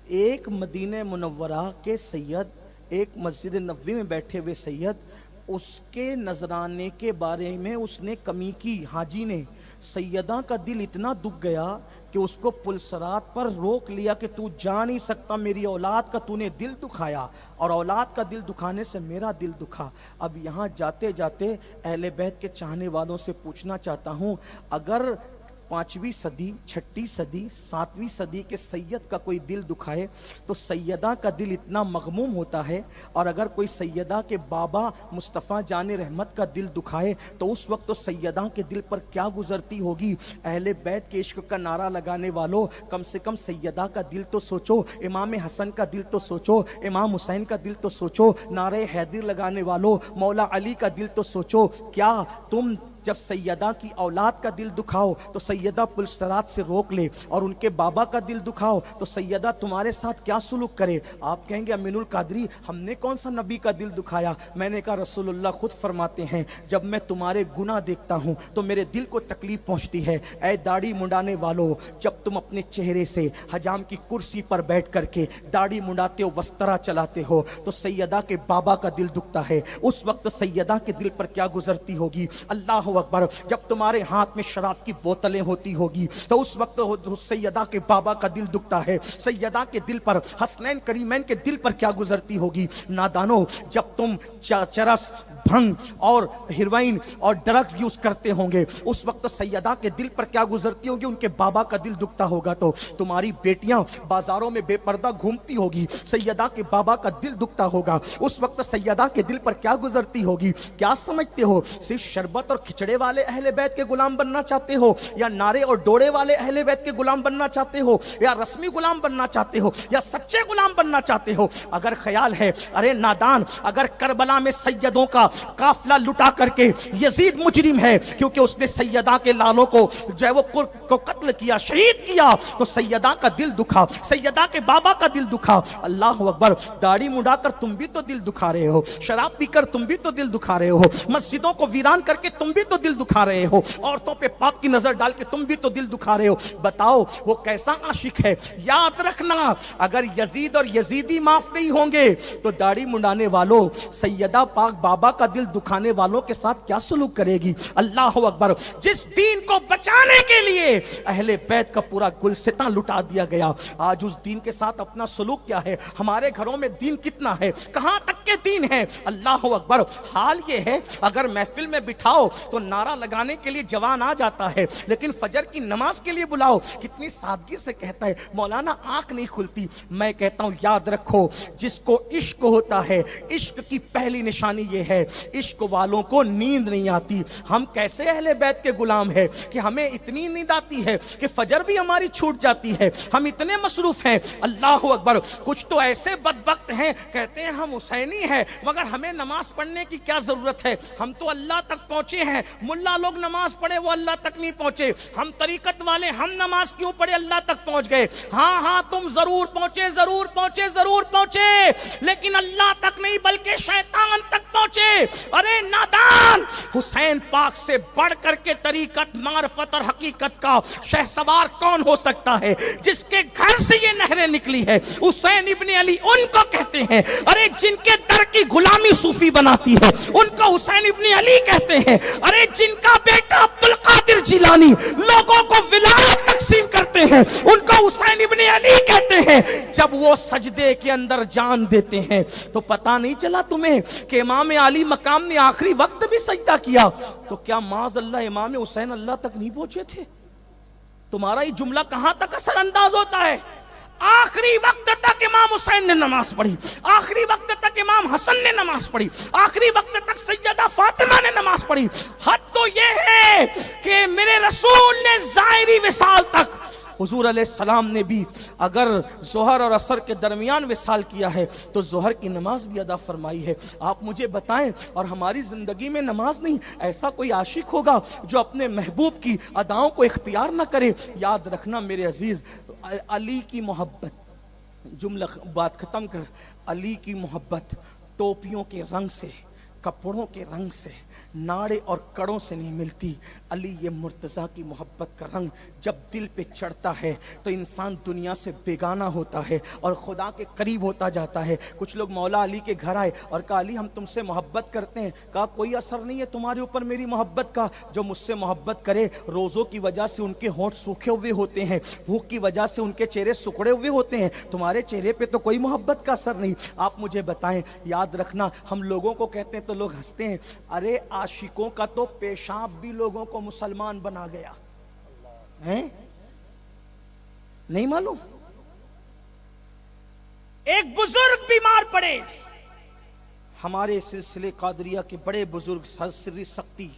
ایک مدینہ منورہ کے سید، ایک مسجد نبوی میں بیٹھے ہوئے سید، اس کے نذرانے کے بارے میں اس نے کمی کی، حاجی نے، سیدہ کا دل اتنا دکھ گیا کہ اس کو پلسرات پر روک لیا کہ تو جا نہیں سکتا، میری اولاد کا تو نے دل دکھایا، اور اولاد کا دل دکھانے سے میرا دل دکھا۔ اب یہاں جاتے جاتے اہل بیت کے چاہنے والوں سے پوچھنا چاہتا ہوں، اگر 5ویں صدی، 6ٹھی صدی، 7ویں صدی کے سید کا کوئی دل دکھائے تو سیدہ کا دل اتنا مغموم ہوتا ہے، اور اگر کوئی سیدہ کے بابا مصطفیٰ جان رحمت کا دل دکھائے تو اس وقت تو سیدہ کے دل پر کیا گزرتی ہوگی؟ اہل بیت کے عشق کا نعرہ لگانے والوں، کم سے کم سیدہ کا دل تو سوچو، امام حسن کا دل تو سوچو، امام حسین کا دل تو سوچو، نعرہ حیدر لگانے والوں مولا علی کا دل تو سوچو۔ کیا تم جب سیدہ کی اولاد کا دل دکھاؤ تو سیدہ پلسرات سے روک لے، اور ان کے بابا کا دل دکھاؤ تو سیدہ تمہارے ساتھ کیا سلوک کرے؟ آپ کہیں گے امین القادری ہم نے کون سا نبی کا دل دکھایا؟ میں نے کہا رسول اللہ خود فرماتے ہیں جب میں تمہارے گناہ دیکھتا ہوں تو میرے دل کو تکلیف پہنچتی ہے۔ اے داڑھی منڈانے والو، جب تم اپنے چہرے سے حجام کی کرسی پر بیٹھ کر کے داڑھی منڈاتے ہو، وسترا چلاتے ہو تو سیدہ کے بابا کا دل دکھتا ہے، اس وقت سیدہ کے دل پر کیا گزرتی ہوگی؟ اللہ اکبر۔ جب تمہارے ہاتھ میں شراب کی بوتلیں ہوتی ہوگی تو اس وقت سیدہ کے بابا کا دل دکھتا ہے، سیدہ کے دل پر، حسنین کریمین کے دل پر کیا گزرتی ہوگی؟ نادانو، جب تم چرس، بھنگ اور ہیروئن اور ڈرگ یوز کرتے ہوں گے اس وقت سیدہ کے دل پر کیا گزرتی ہوگی؟ ان کے بابا کا دل دکھتا ہوگا۔ تو تمہاری بیٹیاں بازاروں میں بے پردہ گھومتی ہوگی، سیدہ کے بابا کا دل دکھتا ہوگا، اس وقت سیدہ کے دل پر کیا گزرتی ہوگی؟ کیا سمجھتے ہو صرف شربت اور کھچڑے والے اہل بیت کے غلام بننا چاہتے ہو، یا نعرے اور ڈوڑے والے اہل بیت کے غلام بننا چاہتے ہو، یا رسمی غلام بننا چاہتے ہو، یا سچے غلام بننا چاہتے ہو؟ اگر خیال ہے ارے نادان، اگر کربلا میں سیدوں کا قافلہ لٹا کر کے یزید مجرم ہے کیونکہ اس نے سیدہ کے لالوں کو جو ہے وہ قتل کیا، شہید کیا، تو سیدہ کا دل دکھا، سیدہ کے بابا کا دل دکھا۔ اللہ اکبر۔ داڑھی مڈا کر تم بھی تو دل دکھا رہے ہو، شراب پی کر تم بھی تو دل دکھا رہے ہو، مسجدوں کو ویران کر کے تم بھی تو دل دکھا رہے ہو، عورتوں پہ پاپ کی نظر ڈال کے تم بھی تو دل دکھا رہے ہو۔ بتاؤ وہ کیسا عاشق ہے؟ یاد رکھنا اگر یزید اور یزیدی معاف نہیں ہوں گے تو داڑھی منڈانے والوں، سیدہ پاک بابا کا دل دکھانے والوں کے ساتھ کیا سلوک کرے گی؟ اللہ اکبر۔ جس دین کو بچانے کے لیے اہل بیت کا پورا گلستان لٹا دیا گیا، آج اس دین کے ساتھ اپنا سلوک کیا ہے؟ ہمارے گھروں میں دین کتنا ہے؟ کہاں تک کے دین ہے؟ اللہ اکبر۔ حال یہ ہے اگر محفل میں بٹھاؤ تو نعرہ لگانے کے لیے جوان آ جاتا ہے، لیکن فجر کی نماز کے لیے بلاؤ کتنی سادگی سے کہتا ہے مولانا آنکھ نہیں کھلتی۔ میں کہتا ہوں یاد رکھو جس کو عشق ہوتا ہے، عشق کی پہلی نشانی یہ ہے عشق والوں کو نیند نہیں آتی۔ ہم کیسے اہل بیت کے غلام ہیں کہ ہمیں اتنی نیند آتی ہے کہ فجر بھی ہماری چھوٹ جاتی ہے، ہم اتنے مصروف ہیں۔ اللہ اکبر۔ کچھ تو ایسے بدبخت ہیں کہتے ہیں ہم حسینی ہیں مگر ہمیں نماز پڑھنے کی کیا ضرورت ہے، ہم تو اللہ تک پہنچے ہیں، ملا لوگ نماز پڑھے وہ اللہ تک نہیں پہنچے، ہم طریقت والے ہم نماز کیوں پڑھے اللہ تک پہنچ گئے۔ ہاں ہاں تم ضرور پہنچے، ضرور پہنچے، ضرور پہنچے، لیکن اللہ تک نہیں بلکہ شیطان تک پہنچے۔ ارے نادان، حسین پاک سے بڑھ کر کے طریقت، معرفت اور حقیقت کا شہسوار کون ہو سکتا ہے؟ جس کے گھر سے یہ نہریں نکلی ہے حسین ابن علی ان کو کہتے ہیں۔ ارے جن کے در کی غلامی صوفی بناتی ہے ان کو حسین ابن علی کہتے ہیں۔ ارے جن کا بیٹا عبدالقادر جیلانی لوگوں کو ولایت تقسیم کرتے ہیں ان کو حسین ابن علی کہتے ہیں۔ جب وہ سجدے کے اندر جان دیتے ہیں تو پتہ نہیں چلا تمہیں کہ امام علی مقام نے آخری وقت بھی سجدہ کیا؟ تو کیا معاذ اللہ امام حسین اللہ تک نہیں پہنچے تھے؟ تمہارا یہ جملہ کہاں تک اثر انداز ہوتا ہے؟ آخری وقت تک امام حسین نے نماز پڑھی، آخری وقت تک امام حسن نے نماز پڑھی، آخری وقت تک سیدہ فاطمہ نے نماز پڑھی۔ حد تو یہ ہے کہ میرے رسول نے ظاہری وصال تک، حضور علیہ السلام نے بھی اگر ظہر اور عصر کے درمیان وصال کیا ہے تو ظہر کی نماز بھی ادا فرمائی ہے۔ آپ مجھے بتائیں اور ہماری زندگی میں نماز نہیں، ایسا کوئی عاشق ہوگا جو اپنے محبوب کی اداؤں کو اختیار نہ کرے؟ یاد رکھنا میرے عزیز، علی کی محبت، جملہ بات ختم کر، علی کی محبت ٹوپیوں کے رنگ سے، کپڑوں کے رنگ سے، ناڑے اور کڑوں سے نہیں ملتی۔ علی یہ مرتضیٰ کی محبت کا رنگ جب دل پہ چڑھتا ہے تو انسان دنیا سے بیگانہ ہوتا ہے اور خدا کے قریب ہوتا جاتا ہے۔ کچھ لوگ مولا علی کے گھر آئے اور کہا علی ہم تم سے محبت کرتے ہیں۔ کہا کوئی اثر نہیں ہے تمہارے اوپر میری محبت کا، جو مجھ سے محبت کرے روزوں کی وجہ سے ان کے ہونٹ سوکھے ہوئے ہوتے ہیں، بھوک کی وجہ سے ان کے چہرے سکڑے ہوئے ہوتے ہیں، تمہارے چہرے پہ تو کوئی محبت کا اثر نہیں۔ آپ مجھے بتائیں، یاد رکھنا ہم لوگوں کو کہتے ہیں تو لوگ ہنستے ہیں، ارے عاشقوں کا تو پیشاب بھی لوگوں کو مسلمان بنا گیا ہے، نہیں معلوم؟ ایک بزرگ بیمار پڑے، ہمارے سلسلے قادریہ کے بڑے بزرگ سری سختی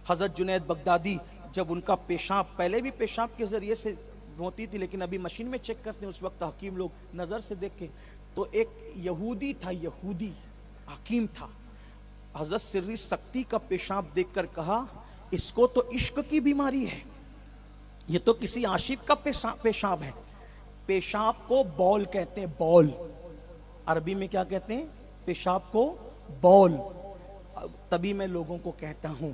حضرت جنید بغدادی، جب ان کا پیشاب، پہلے بھی پیشاب کے ذریعے سے ہوتی تھی لیکن ابھی مشین میں چیک کرتے ہیں، اس وقت حکیم لوگ نظر سے دیکھ کے، تو ایک یہودی تھا، یہودی حکیم تھا، حضرت سری سختی کا پیشاب دیکھ کر کہا اس کو تو عشق کی بیماری ہے، یہ تو کسی عاشق کا پیشاب ہے۔ پیشاب کو بول کہتے ہیں، بول، عربی میں کیا کہتے ہیں؟ پیشاب کو بول۔ تبھی میں لوگوں کو کہتا ہوں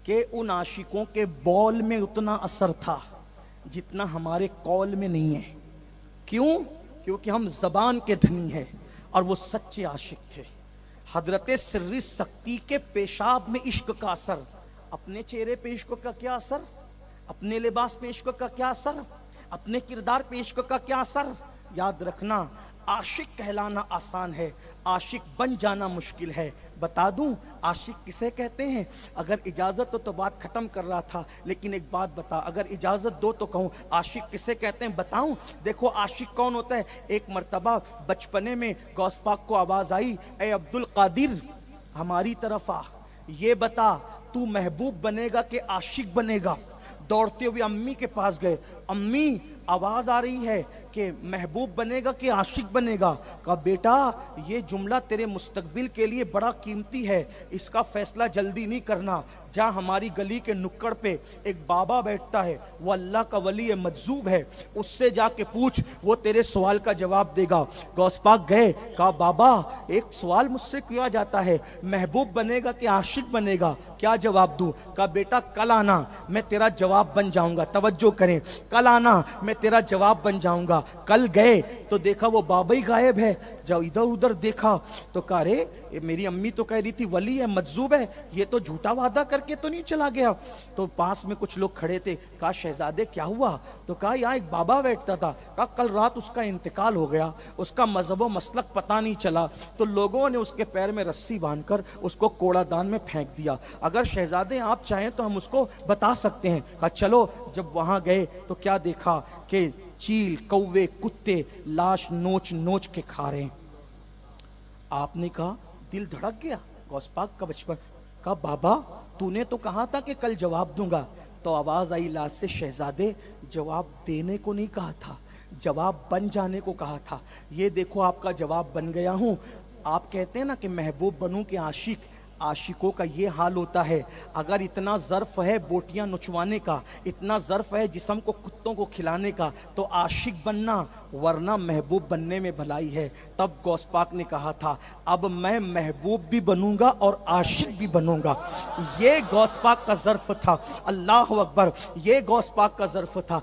کہ ان عاشقوں کے بول میں اتنا اثر تھا جتنا ہمارے قول میں نہیں ہے۔ کیوں؟ کیونکہ ہم زبان کے دھنی ہیں اور وہ سچے عاشق تھے۔ حضرت سری سکتی کے پیشاب میں عشق کا اثر، اپنے چہرے پہ عشق کا کیا اثر، اپنے لباس پہ عشق کا کیا اثر، اپنے کردار پہ عشق کا کیا اثر۔ یاد رکھنا، عاشق کہلانا آسان ہے، عاشق بن جانا مشکل ہے۔ بتا دوں عاشق کسے کہتے ہیں؟ اگر اجازت ہو تو بات ختم کر رہا تھا، لیکن ایک بات بتا، اگر اجازت دو تو کہوں عاشق کسے کہتے ہیں؟ بتاؤں؟ دیکھو عاشق کون ہوتا ہے۔ ایک مرتبہ بچپنے میں غوث پاک کو آواز آئی، اے عبد القادر ہماری طرف آ، یہ بتا تو محبوب بنے گا کہ عاشق بنے گا؟ دوڑتے ہوئے امی کے پاس گئے، امی آواز آ رہی ہے کہ محبوب بنے گا کہ عاشق بنے گا؟ کہا بیٹا یہ جملہ تیرے مستقبل کے لیے بڑا قیمتی ہے، اس کا فیصلہ جلدی نہیں کرنا۔ جہاں ہماری گلی کے نکڑ پہ ایک بابا بیٹھتا ہے، وہ اللہ کا ولی مجذوب ہے، اس سے جا کے پوچھ، وہ تیرے سوال کا جواب دے گا۔ غوث پاک گئے، کہا بابا ایک سوال مجھ سے کیا جاتا ہے، محبوب بنے گا کہ عاشق بنے گا؟ کیا جواب دوں؟ کہا بیٹا کل آنا میں تیرا جواب بن جاؤں گا۔ توجہ کریں، کل آنا میں تیرا جواب بن جاؤں گا۔ کل گئے تو دیکھا وہ بابا ہی غائب ہے۔ جب ادھر ادھر دیکھا تو کہا رے میری امی تو کہہ رہی تھی ولی ہے مجذوب ہے، یہ تو جھوٹا وعدہ کر کے تو نہیں چلا گیا؟ تو پاس میں کچھ لوگ کھڑے تھے، کہا شہزادے کیا ہوا؟ تو کہا یہاں ایک بابا بیٹھتا تھا، کہا کل رات اس کا انتقال ہو گیا، اس کا مذہب و مسلک پتہ نہیں چلا، تو لوگوں نے اس کے پیر میں رسی باندھ کر اس کو کوڑا دان میں پھینک دیا۔ اگر شہزادے آپ چاہیں تو ہم اس کو بتا سکتے ہیں۔ کہا چلو۔ جب وہاں گئے تو کیا دیکھا کہ چیل، کوے، کتے لاش نوچ نوچ کے کھا رہے ہیں۔ آپ نے کہا دل دھڑک گیا، غوث پاک کا بچپن، کہا بابا تو نے تو کہا تھا کہ کل جواب دوں گا۔ تو آواز آئی لاش سے، شہزادے جواب دینے کو نہیں کہا تھا، جواب بن جانے کو کہا تھا۔ یہ دیکھو آپ کا جواب بن گیا ہوں۔ آپ کہتے ہیں نا کہ محبوب بنوں کہ عاشق، عاشقوں کا یہ حال ہوتا ہے۔ اگر اتنا ظرف ہے بوٹیاں نچوانے کا، اتنا ظرف ہے جسم کو کتوں کو کھلانے کا، تو عاشق بننا، ورنہ محبوب بننے میں بھلائی ہے۔ تب غوث پاک نے کہا تھا اب میں محبوب بھی بنوں گا اور عاشق بھی بنوں گا۔ یہ غوث پاک کا ظرف تھا۔ اللہ اکبر، یہ غوث پاک کا ظرف تھا۔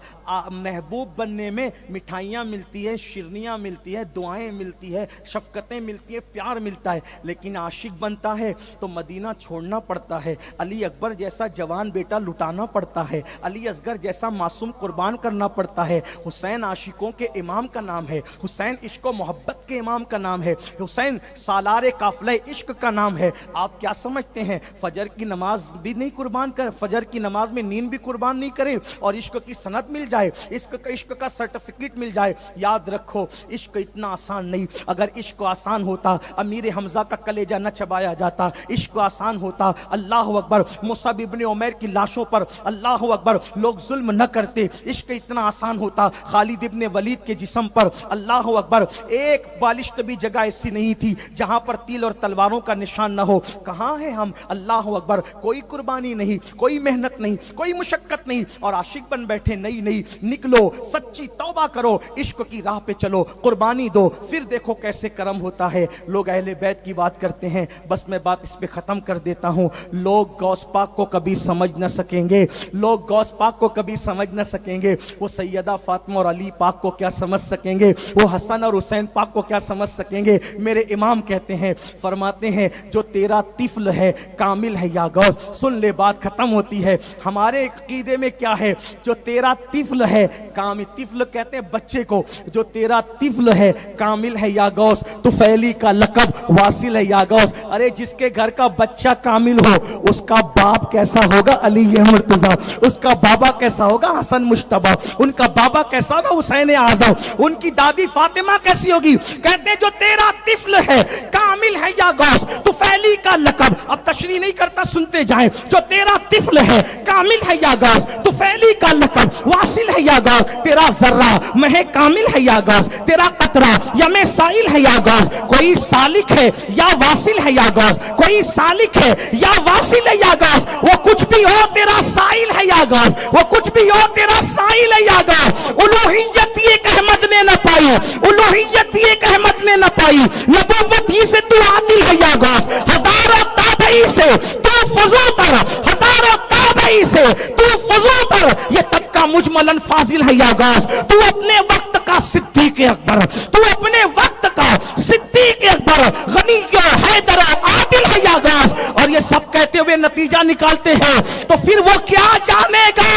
محبوب بننے میں مٹھائیاں ملتی ہیں، شیرنیاں ملتی ہیں، دعائیں ملتی ہیں، شفقتیں ملتی ہیں، پیار ملتا ہے، لیکن عاشق بنتا ہے تو مدینہ چھوڑنا پڑتا ہے، علی اکبر جیسا جوان بیٹا لٹانا پڑتا ہے، علی اصغر جیسا معصوم قربان کرنا پڑتا ہے۔ حسین عاشقوں کے امام کا نام ہے، حسین عشق و محبت کے امام کا نام ہے، حسین سالار قافلہ عشق کا نام ہے۔ آپ کیا سمجھتے ہیں فجر کی نماز بھی نہیں قربان کریں، فجر کی نماز میں نیند بھی قربان نہیں کریں اور عشق کی سند مل جائے، عشق کا سرٹیفکیٹ مل جائے؟ یاد رکھو عشق اتنا آسان نہیں۔ اگر عشق آسان ہوتا امیر حمزہ کا کلیجہ نہ چبایا جاتا، عشق آسان ہوتا اللہ اکبر مصعب ابن عمیر کی لاشوں پر اللہ اکبر لوگ ظلم نہ کرتے، عشق اتنا آسان ہوتا خالد ابن ولید کے جسم پر اللہ اکبر ایک بالشت بھی جگہ ایسی نہیں تھی جہاں پر تیر اور تلواروں کا نشان نہ ہو۔ کہاں ہیں ہم؟ اللہ اکبر، کوئی قربانی نہیں، کوئی محنت نہیں، کوئی مشقت نہیں، اور عاشق بن بیٹھے۔ نہیں نکلو، سچی توبہ کرو، عشق کی راہ پہ چلو، قربانی دو، پھر دیکھو کیسے کرم ہوتا ہے۔ لوگ اہل بیت کی بات کرتے ہیں، بس میں بات اس پہ ختم کر دیتا ہوں۔ لوگ غوث پاک کو کبھی سمجھ نہ سکیں گے، لوگ غوث پاک کو کبھی سمجھ نہ سکیں گے۔ وہ سیدہ فاطمہ اور علی پاک کو کیا سمجھ سکیں گے؟ وہ حسن اور حسین پاک کو کیا سمجھ سکیں گے؟ میرے امام کہتے ہیں، فرماتے ہیں جو تیرا طفل ہے کامل ہے یا غوث۔ سن لے بات ختم ہوتی ہے۔ ہمارے عقیدے میں کیا ہے؟ جو تیرا طفل ہے کامل، طفل کہتے ہیں بچے کو، جو تیرا طفل ہے کامل ہے یا غوث، تو فیلی کا لقب واصل ہے یا غوث۔ ارے جس کے گھر کا بچہ کامل ہو اس کا باپ کیسا ہوگا؟ علی مرتضیٰ۔ اس کا بابا کیسا ہوگا؟ حسن مجتبیٰ۔ ان کا بابا کیسا ہوگا؟ حسین اعظم۔ ان کی دادی فاطمہ کیسی ہوگی؟ کہتے ہیں جو تیرا طفل ہے کامل ہے یا غوث، تو فعلی کا لقب، اب تشریح نہیں کرتا سنتے جائیں، جو تیرا طفل ہے کامل ہے یا غوث تو فعلی کا لقب واصل ہے یا غوث، تیرا ذرہ مہ کامل ہے یا غوث، تیرا قطرہ یا میں سائل ہے یا غوث، کوئی سالک ہے یا واصل ہے یا غوث، کوئی سالک ہے یا واصل ہے یا غوث، وہ کچھ بھی ہو تیرا سائل ہے یا غوث، وہ کچھ بھی ہو تیرا سائل ہے یا غوث۔ الوہیت ایک احمد نے نہ پائی، الوہیت ایک احمد نے نہ پائی، نبوت ہی سے تو عادل ہے یا غوث، ہزاروں تابعی سے تو فضو تر، ہزاروں تابعی سے تو فضو تر، یہ طبقہ مجملاً فاضل ہے یا غوث، تو اپنے وقت کا صدیق اکبر، تو اپنے وقت کا صدیق اکبر، غنی و حیدر عادل ہے یا غوث۔ اور یہ سب کہتے ہوئے نتیجہ نکالتے ہیں تو پھر وہ کیا جانے گا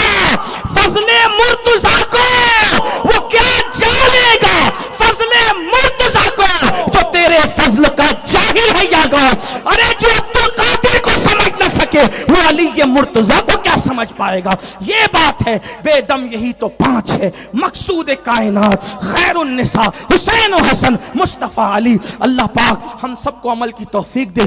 فضل مرتضیٰ کو، وہ کیا جانے گا فضل مرتضیٰ کو جو تیرے فضل کا جاہل ہے یا غوث۔ ارے جو عبدالقادر کو سمجھ نہ سکے وہ علی مرتضیٰ کو کیا سمجھ پائے گا؟ یہ بات ہے بے دم، یہی تو پانچ ہے مقصود کائنات، خیر النساء حسین و حسن مصطفیٰ علی۔ اللہ پاک ہم سب کو عمل کی توفیق دے۔